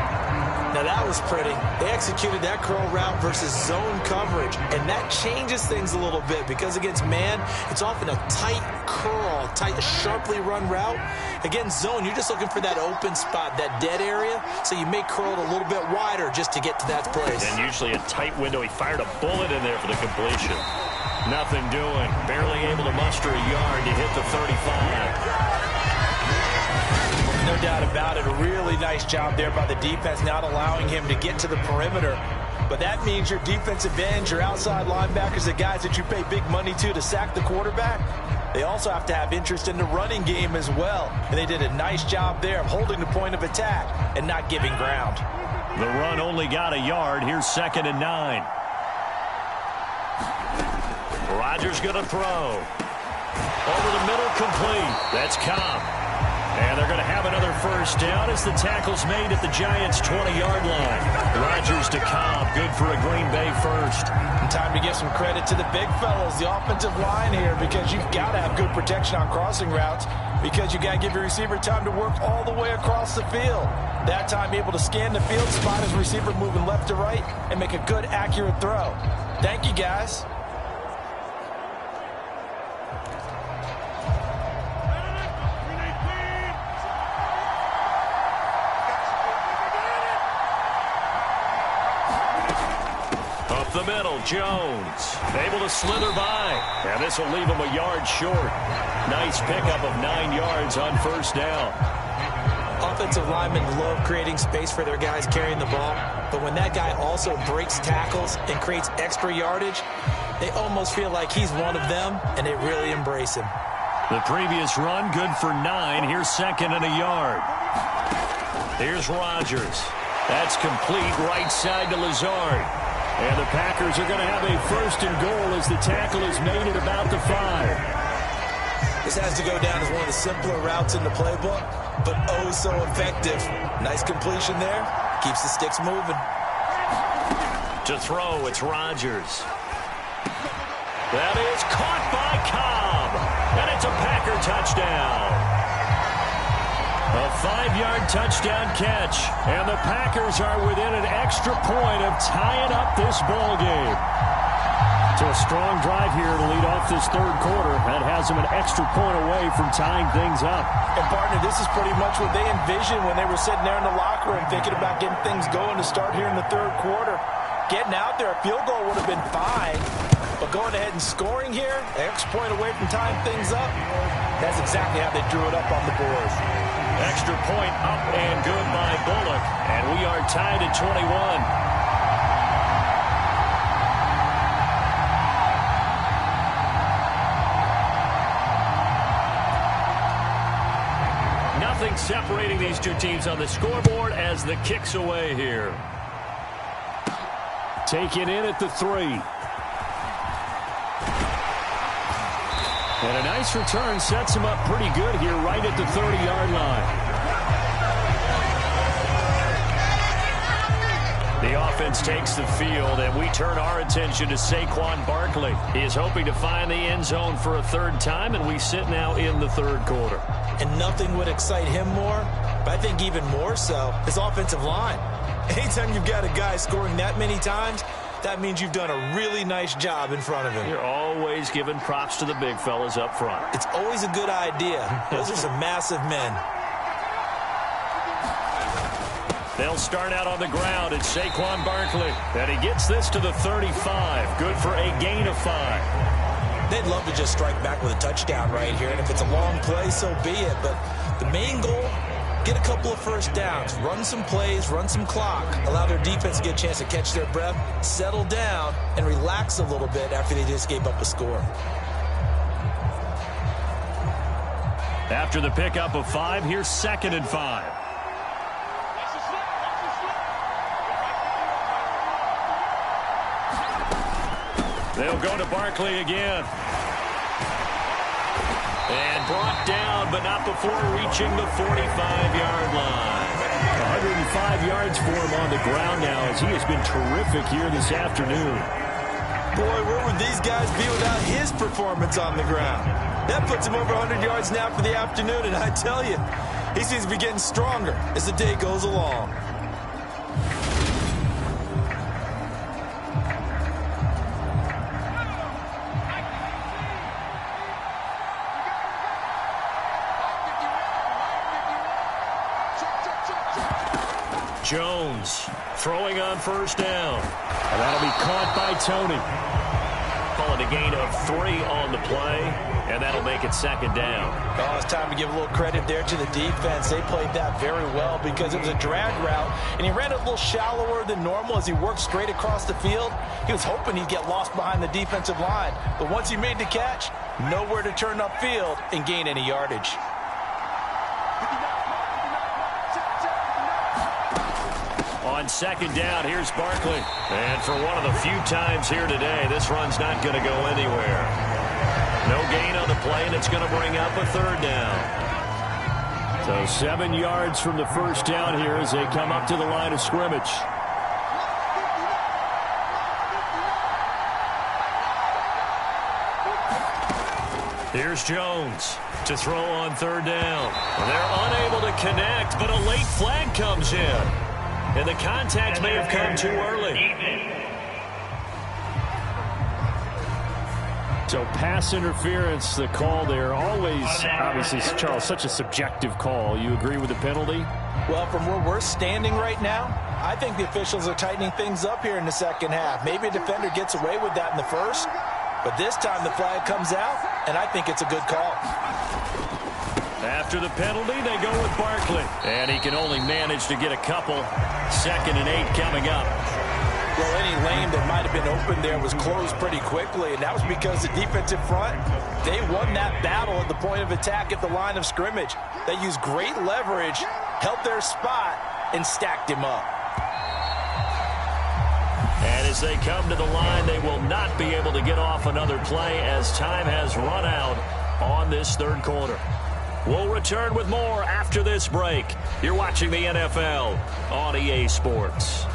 Now that was pretty. They executed that curl route versus zone coverage, and that changes things a little bit because against man, it's often a tight curl, sharply run route. Against zone, you're just looking for that open spot, that dead area, so you may curl it a little bit wider just to get to that place. And usually a tight window. He fired a bullet in there for the completion. Nothing doing. Barely able to muster a yard to hit the 35. No doubt about it. A really nice job there by the defense, not allowing him to get to the perimeter. But that means your defensive ends, your outside linebackers, the guys that you pay big money to sack the quarterback, they also have to have interest in the running game as well. And they did a nice job there of holding the point of attack and not giving ground. The run only got a yard. Here's 2nd and 9. Rodgers going to throw. Over the middle, complete. That's Cobb. And they're going to have another first down as the tackle's made at the Giants' 20-yard line. Rodgers to Cobb. Good for a Green Bay first. And time to give some credit to the big fellas, the offensive line here, because you've got to have good protection on crossing routes, because you got to give your receiver time to work all the way across the field. That time, be able to scan the field, spot his receiver moving left to right, and make a good, accurate throw. Thank you, guys. The middle, Jones, able to slither by, and this will leave him a yard short. Nice pickup of 9 yards on first down. Offensive linemen love creating space for their guys carrying the ball, but when that guy also breaks tackles and creates extra yardage, they almost feel like he's one of them, and they really embrace him. The previous run, good for 9. Here's 2nd and a yard. Here's Rodgers. That's complete, right side to Lazard. And the Packers are going to have a 1st and goal as the tackle is made at about the 5. This has to go down as one of the simpler routes in the playbook, but oh so effective. Nice completion there. Keeps the sticks moving. To throw, it's Rodgers. That is caught by Cobb. And it's a Packer touchdown. A 5-yard touchdown catch, and the Packers are within an extra point of tying up this ball game. To a strong drive here to lead off this third quarter. That has them an extra point away from tying things up. And, partner, this is pretty much what they envisioned when they were sitting there in the locker room thinking about getting things going to start here in the third quarter. Getting out there, a field goal would have been fine, but going ahead and scoring here, an extra point away from tying things up, that's exactly how they drew it up on the board. Extra point up and good by Bullock. And we are tied at 21. Nothing separating these two teams on the scoreboard as the kick's away here. Taken in at the 3. And a nice return sets him up pretty good here right at the 30-yard line. The offense takes the field, and we turn our attention to Saquon Barkley. He is hoping to find the end zone for a 3rd time, and we sit now in the 3rd quarter. And nothing would excite him more, but I think even more so, his offensive line. Anytime you've got a guy scoring that many times, that means you've done a really nice job in front of him. You're always giving props to the big fellas up front. It's always a good idea. Those are some massive men. They'll start out on the ground. It's Saquon Barkley. And he gets this to the 35. Good for a gain of 5. They'd love to just strike back with a touchdown right here. And if it's a long play, so be it. But the main goal, get a couple of first downs, run some plays, run some clock, allow their defense to get a chance to catch their breath, settle down, and relax a little bit after they just gave up a score. After the pickup of 5, here's 2nd and 5. They'll go to Barkley again. And brought down, but not before reaching the 45-yard line. 105 yards for him on the ground now as he has been terrific here this afternoon. Boy, where would these guys be without his performance on the ground? That puts him over 100 yards now for the afternoon, and I tell you, he seems to be getting stronger as the day goes along. Jones throwing on first down. And that'll be caught by Tony. Call the gain of 3 on the play, and that'll make it second down. Oh, it's time to give a little credit there to the defense. They played that very well because it was a drag route, and he ran it a little shallower than normal as he worked straight across the field. He was hoping he'd get lost behind the defensive line, but once he made the catch, nowhere to turn upfield and gain any yardage. On second down, here's Barkley. And for one of the few times here today, this run's not going to go anywhere. No gain on the play, and it's going to bring up a third down. So 7 yards from the first down here as they come up to the line of scrimmage. Here's Jones to throw on third down. They're unable to connect, but a late flag comes in. And the contact may have come too early. So pass interference, the call there. Always, obviously, Charles, such a subjective call. You agree with the penalty? Well, from where we're standing right now, I think the officials are tightening things up here in the second half. Maybe a defender gets away with that in the first, but this time the flag comes out, and I think it's a good call. After the penalty, they go with Barkley. And he can only manage to get a couple. 2nd and 8 coming up. Well, any lane that might have been open there was closed pretty quickly, and that was because the defensive front, they won that battle at the point of attack at the line of scrimmage. They used great leverage, held their spot, and stacked him up. And as they come to the line, they will not be able to get off another play as time has run out on this third quarter. We'll return with more after this break. You're watching the NFL on EA Sports.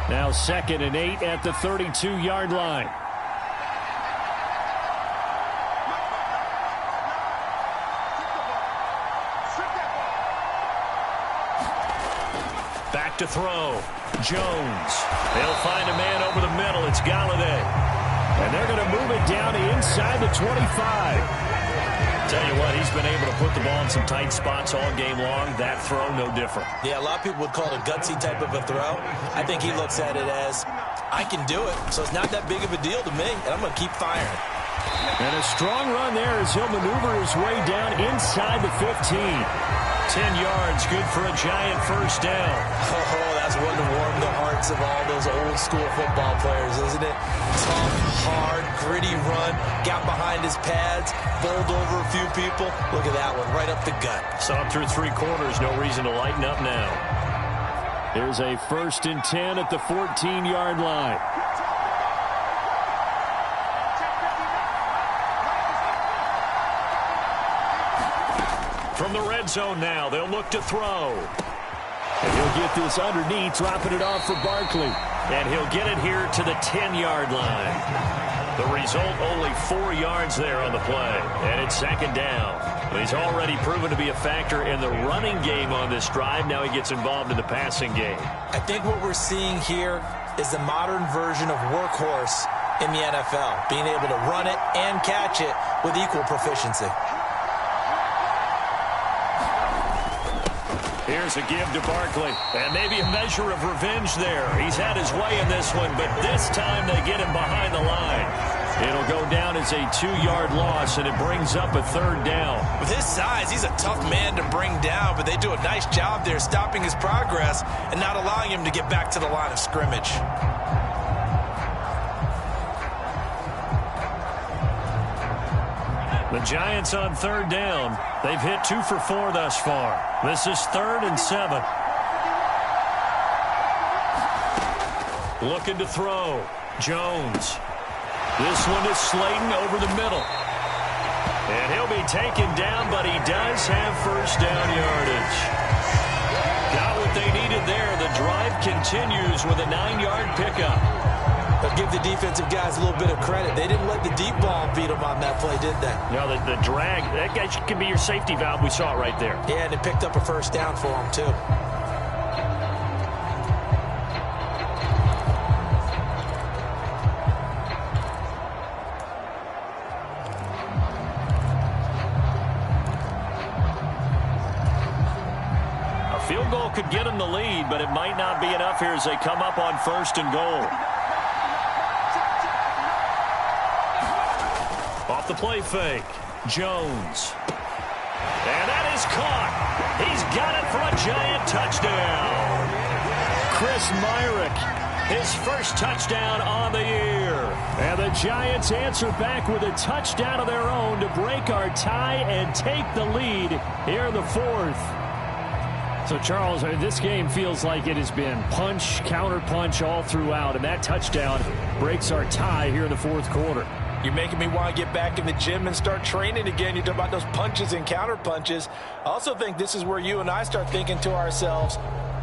Now 2nd and 8 at the 32-yard line. Back to throw. Jones. They'll find a man over the middle. It's Galladay. And they're going to move it down inside the 25. Tell you what, he's been able to put the ball in some tight spots all game long. That throw, no different. Yeah, a lot of people would call it a gutsy type of a throw. I think he looks at it as, I can do it, so it's not that big of a deal to me, and I'm going to keep firing. And a strong run there as he'll maneuver his way down inside the 15. 10 yards, good for a Giant first down. Oh, that's one to warm the hearts of all those old school football players, isn't it? Tough, hard, gritty run, got behind his pads, bowled over a few people. Look at that one, right up the gut. Saw it through 3 quarters, no reason to lighten up now. Here's a 1st and 10 at the 14-yard line. From the red zone now, they'll look to throw. And he'll get this underneath, dropping it off for Barkley. And he'll get it here to the 10-yard line. The result, only 4 yards there on the play. And it's 2nd down. But he's already proven to be a factor in the running game on this drive. Now he gets involved in the passing game. I think what we're seeing here is the modern version of workhorse in the NFL, being able to run it and catch it with equal proficiency. Here's a give to Barkley. And maybe a measure of revenge there. He's had his way in this one, but this time they get him behind the line. It'll go down as a 2-yard loss, and it brings up a 3rd down. With his size, he's a tough man to bring down, but they do a nice job there stopping his progress and not allowing him to get back to the line of scrimmage. The Giants on 3rd down. They've hit 2 for 4 thus far. This is 3rd and 7. Looking to throw. Jones. This one is Slayton over the middle. And he'll be taken down, but he does have first down yardage. Got what they needed there. The drive continues with a 9-yard pickup. But give the defensive guys a little bit of credit. They didn't let the deep ball beat them on that play, did they? No, the drag, that guy can be your safety valve. We saw it right there. Yeah, and it picked up a first down for them, too. Field goal field could get them the lead, but it might not be enough here as they come up on 1st and goal. Off the play fake, Jones. And that is caught. He's got it for a Giant touchdown. Chris Myrick, his first touchdown on the year. And the Giants answer back with a touchdown of their own to break our tie and take the lead here in the 4th. So, Charles, this game feels like it has been punch, counter-punch all throughout, and that touchdown breaks our tie here in the 4th quarter. You're making me want to get back in the gym and start training again. You talk about those punches and counter punches. I also think this is where you and I start thinking to ourselves,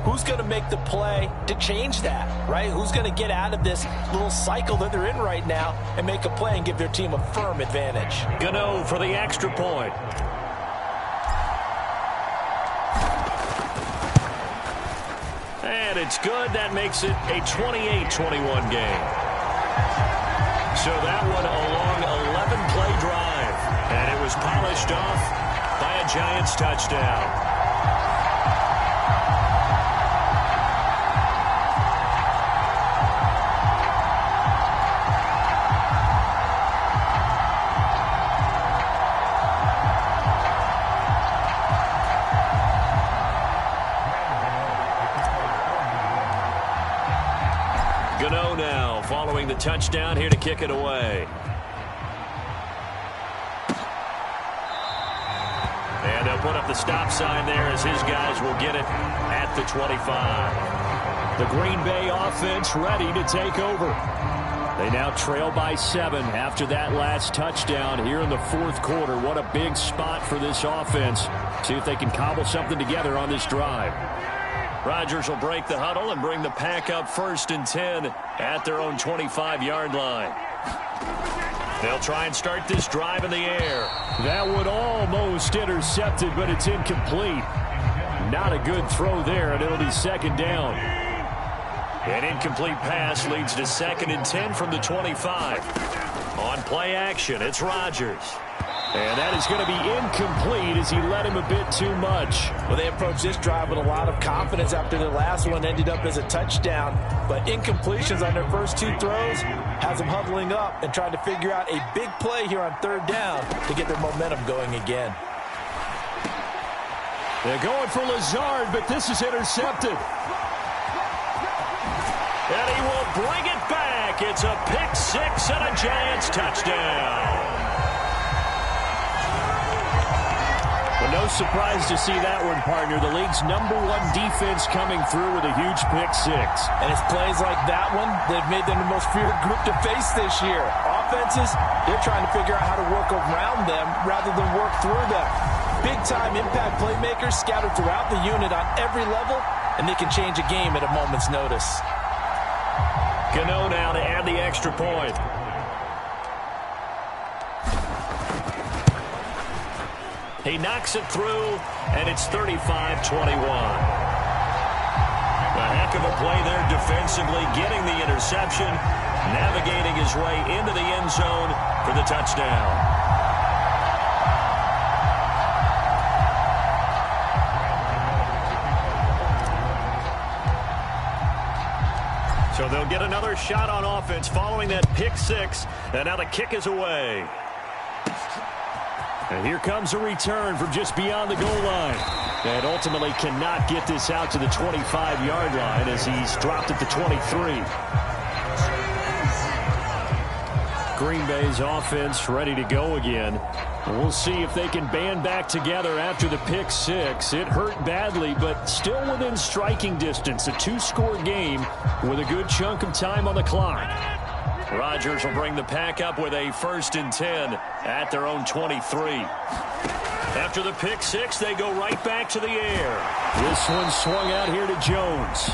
who's going to make the play to change that, right? Who's going to get out of this little cycle that they're in right now and make a play and give their team a firm advantage? Gano for the extra point. And it's good. That makes it a 28-21 game. So that one a long 11-play drive. And it was polished off by a Giants touchdown. Gano now following the touchdown here to kick it away. And they'll put up the stop sign there as his guys will get it at the 25. The Green Bay offense ready to take over. They now trail by 7 after that last touchdown here in the 4th quarter. What a big spot for this offense. See if they can cobble something together on this drive. Rodgers will break the huddle and bring the pack up 1st and 10 at their own 25-yard line. They'll try and start this drive in the air. That one almost intercepted, but it's incomplete. Not a good throw there, and it'll be 2nd down. An incomplete pass leads to 2nd and 10 from the 25. On play action, it's Rodgers. And that is going to be incomplete as he led him a bit too much. Well, they approached this drive with a lot of confidence after the last one ended up as a touchdown. But incompletions on their first 2 throws has them huddling up and trying to figure out a big play here on 3rd down to get their momentum going again. They're going for Lazard, but this is intercepted. And he will bring it back. It's a pick 6 and a Giants touchdown. No surprise to see that one, partner. The league's #1 defense coming through with a huge pick 6. And it's plays like that one that have made them the most feared group to face this year. Offenses, they're trying to figure out how to work around them rather than work through them. Big-time impact playmakers scattered throughout the unit on every level, and they can change a game at a moment's notice. Gano now to add the extra point. He knocks it through, and it's 35-21. A heck of a play there defensively, getting the interception, navigating his way into the end zone for the touchdown. So they'll get another shot on offense following that pick 6, and now the kick is away. And here comes a return from just beyond the goal line. And ultimately cannot get this out to the 25-yard line as he's dropped at the 23. Green Bay's offense ready to go again. We'll see if they can band back together after the pick 6. It hurt badly, but still within striking distance. A 2-score game with a good chunk of time on the clock. Rodgers will bring the pack up with a 1st and 10 at their own 23. After the pick 6, they go right back to the air. This one swung out here to Jones.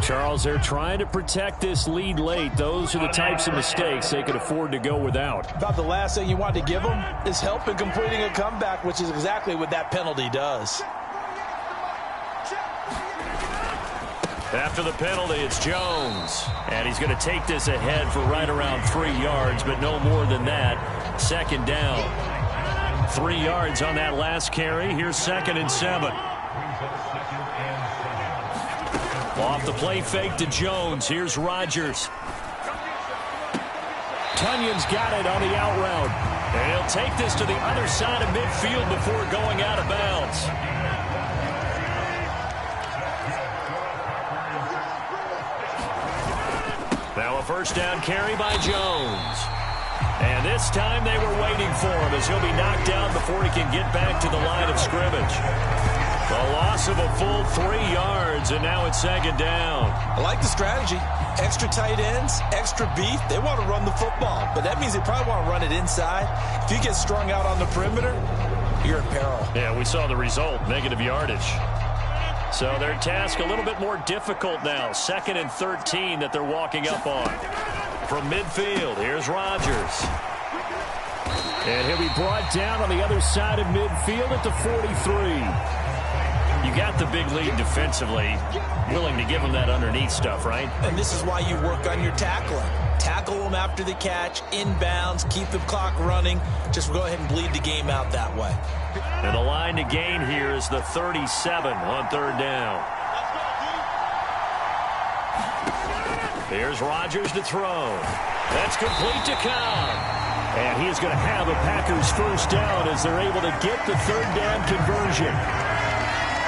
Charles, they're trying to protect this lead late. Those are the types of mistakes they could afford to go without. About the last thing you want to give them is help in completing a comeback, which is exactly what that penalty does. After the penalty, it's Jones. And he's going to take this ahead for right around 3 yards, but no more than that. Second down. 3 yards on that last carry. Here's 2nd and 7. Off the play fake to Jones. Here's Rodgers. Tunyon's got it on the out route. And he'll take this to the other side of midfield before going out of bounds. Now a first down carry by Jones. And this time they were waiting for him as he'll be knocked down before he can get back to the line of scrimmage. A loss of a full 3 yards, and now it's 2nd down. I like the strategy. Extra tight ends, extra beef. They want to run the football, but that means they probably want to run it inside. If you get strung out on the perimeter, you're in peril. Yeah, we saw the result, negative yardage. So their task a little bit more difficult now. 2nd and 13 that they're walking up on. From midfield, here's Rodgers. And he'll be brought down on the other side of midfield at the 43. You got the big lead defensively, willing to give them that underneath stuff, right? And this is why you work on your tackling. Tackle them after the catch, inbounds, keep the clock running. Just go ahead and bleed the game out that way. And the line to gain here is the 37 on 3rd down. Here's Rodgers to throw. That's complete to Cobb. And he is going to have a Packers first down as they're able to get the 3rd down conversion.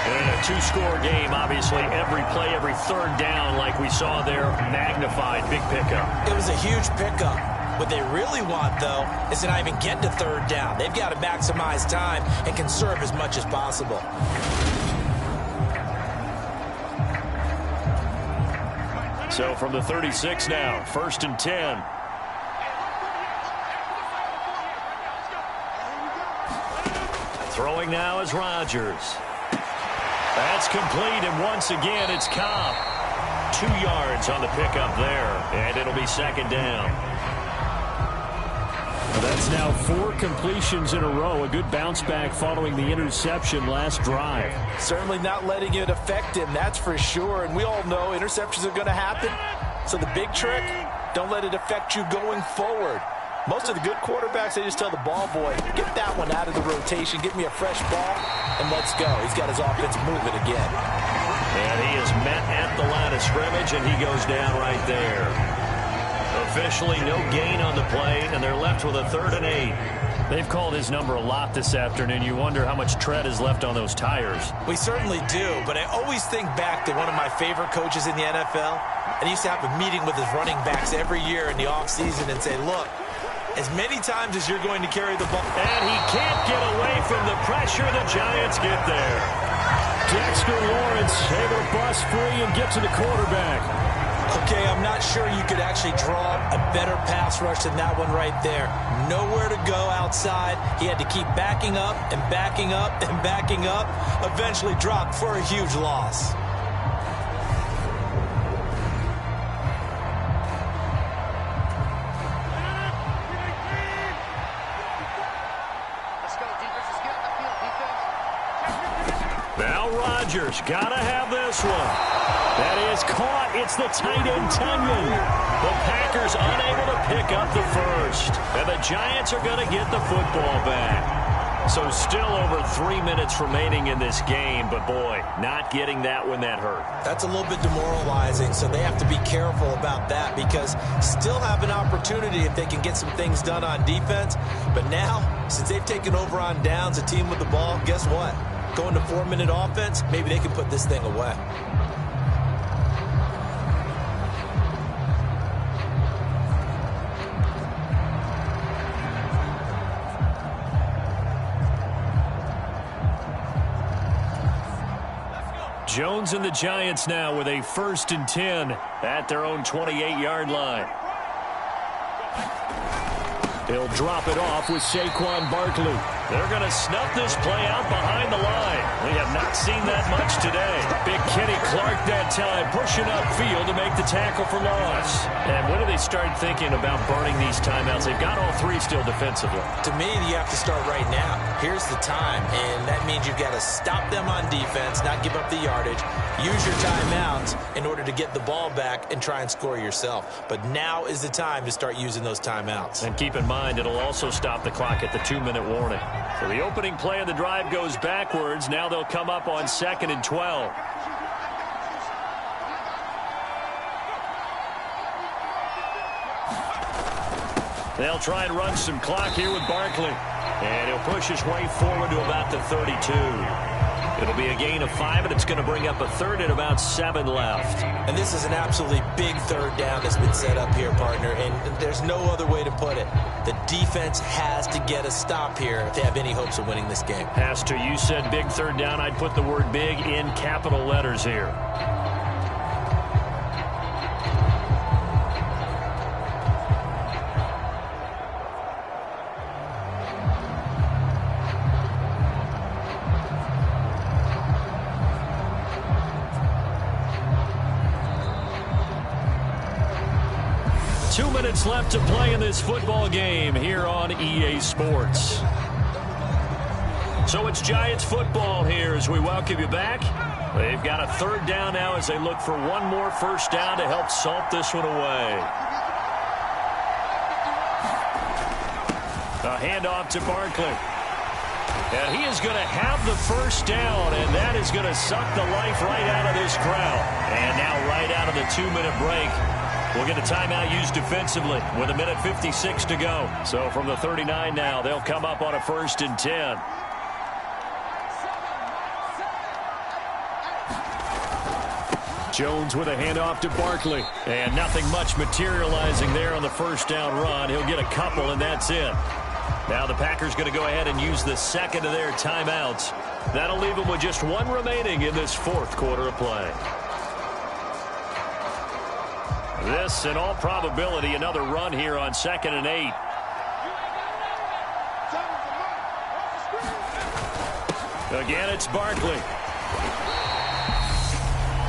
In a 2-score game, obviously, every play, every 3rd down, like we saw there, magnified, big pickup. It was a huge pickup. What they really want, though, is to not even get to 3rd down. They've got to maximize time and conserve as much as possible. So from the 36 now, 1st and 10. Throwing now is Rodgers. That's complete, and once again, it's Cobb. 2 yards on the pickup there, and it'll be 2nd down. Well, that's now 4 completions in a row. A good bounce back following the interception last drive. Certainly not letting it affect him, that's for sure. And we all know interceptions are going to happen. So the big trick, don't let it affect you going forward. Most of the good quarterbacks, they just tell the ball boy, get that one out of the rotation, give me a fresh ball, and let's go. He's got his offense moving again. And he is met at the line of scrimmage, and he goes down right there. Officially no gain on the play, and they're left with a 3rd and 8. They've called his number a lot this afternoon. You wonder how much tread is left on those tires. We certainly do, but I always think back to one of my favorite coaches in the NFL, and he used to have a meeting with his running backs every year in the offseason and say, look, as many times as you're going to carry the ball. And he can't get away from the pressure. The Giants get there. Dexter Lawrence able to bust free and get to the quarterback. Okay, I'm not sure you could actually draw a better pass rush than that one right there. Nowhere to go outside. He had to keep backing up and backing up and backing up. Eventually dropped for a huge loss. Now Rodgers got to have this one. That is caught. It's the tight end Tunyon. The Packers unable to pick up the first. And the Giants are going to get the football back. So still over 3 minutes remaining in this game. But boy, not getting that when that hurt. That's a little bit demoralizing. So they have to be careful about that because still have an opportunity if they can get some things done on defense. But now, since they've taken over on downs, a team with the ball, guess what? Going to 4-minute offense, maybe they can put this thing away. Jones and the Giants now with a 1st and 10 at their own 28-yard line. He'll drop it off with Saquon Barkley. They're going to snuff this play out behind the line. We have Not seen that much today. Big Kenny Clark that time, pushing upfield to make the tackle for loss. And when do they start thinking about burning these timeouts? They've got all three still defensively. To me, you have to start right now. Here's the time, and that means you've got to stop them on defense, not give up the yardage, use your timeouts in order to get the ball back and try and score yourself. But now is the time to start using those timeouts. And keep in mind, it'll also stop the clock at the 2-minute warning. So the opening play of the drive goes backwards. Now they'll come up on 2nd and 12. They'll try and run some clock here with Barkley. And he'll push his way forward to about the 32. It'll be a gain of 5, and it's going to bring up a third and about 7 left. And this is an absolutely big third down that's been set up here, partner, and there's no other way to put it. The defense has to get a stop here if they have any hopes of winning this game. Has to. You said big third down. I'd put the word big in capital letters here. Left to play in this football game here on EA Sports. So it's Giants football here as we welcome you back. They've got a third down now as they look for one more first down to help salt this one away. A handoff to Barkley. And he is going to have the first down, and that is going to suck the life right out of this crowd. And now right out of the 2-minute break, we'll get a timeout used defensively with 1:56 to go. So from the 39 now, they'll come up on a 1st and 10. Jones with a handoff to Barkley. And nothing much materializing there on the first down run. He'll get a couple, and that's it. Now the Packers going to go ahead and use the second of their timeouts. That'll leave them with just one remaining in this fourth quarter of play. This, in all probability, another run here on 2nd and 8. Again, it's Barkley.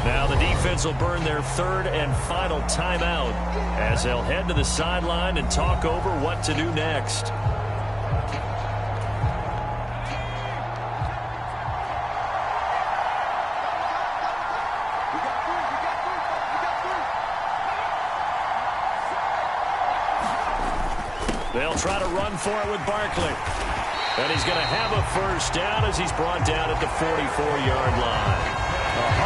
Now the defense will burn their third and final timeout as they'll head to the sideline and talk over what to do next. They'll try to run for it with Barkley. And he's going to have a first down as he's brought down at the 44-yard line.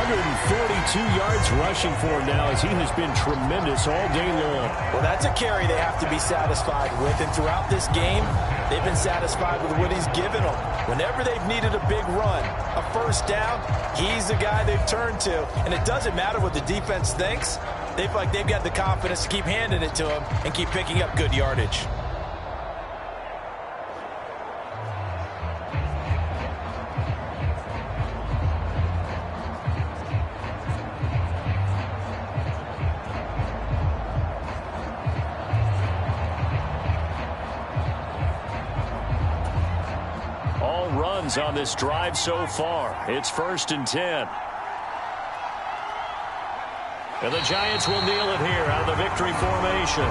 142 yards rushing for him now as he has been tremendous all day long. Well, that's a carry they have to be satisfied with. And throughout this game, they've been satisfied with what he's given them. Whenever they've needed a big run, a first down, he's the guy they've turned to. And it doesn't matter what the defense thinks. They feel like they've got the confidence to keep handing it to him and keep picking up good yardage. On this drive so far. It's 1st and 10. And the Giants will kneel it here out of the victory formation.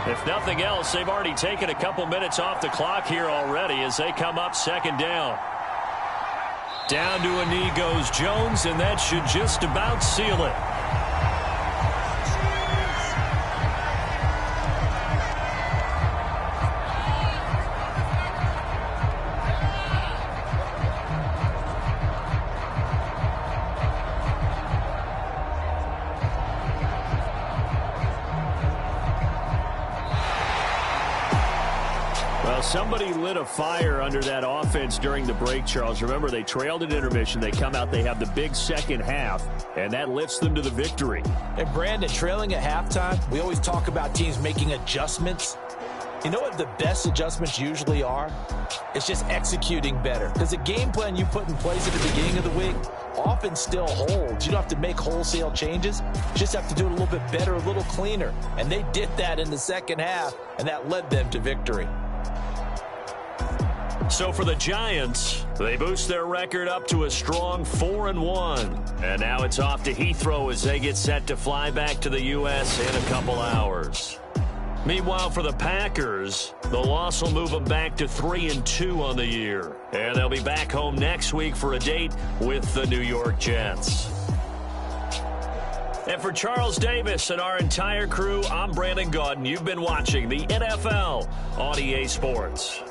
If nothing else, they've already taken a couple minutes off the clock here already as they come up 2nd down. Down to a knee goes Jones, and that should just about seal it. somebody lit a fire under that offense during the break, Charles. Remember, they trailed at intermission. They come out, they have the big second half, and that lifts them to the victory. And Brandon, trailing at halftime, we always talk about teams making adjustments. You know what the best adjustments usually are? It's just executing better. Because the game plan you put in place at the beginning of the week often still holds. You don't have to make wholesale changes. You just have to do it a little bit better, a little cleaner. And they did that in the second half, and that led them to victory. So for the Giants, they boost their record up to a strong 4-1. And now it's off to Heathrow as they get set to fly back to the U.S. in a couple hours. Meanwhile, for the Packers, the loss will move them back to 3-2 on the year. And they'll be back home next week for a date with the New York Jets. And for Charles Davis and our entire crew, I'm Brandon Gaudin. You've been watching the NFL on EA Sports.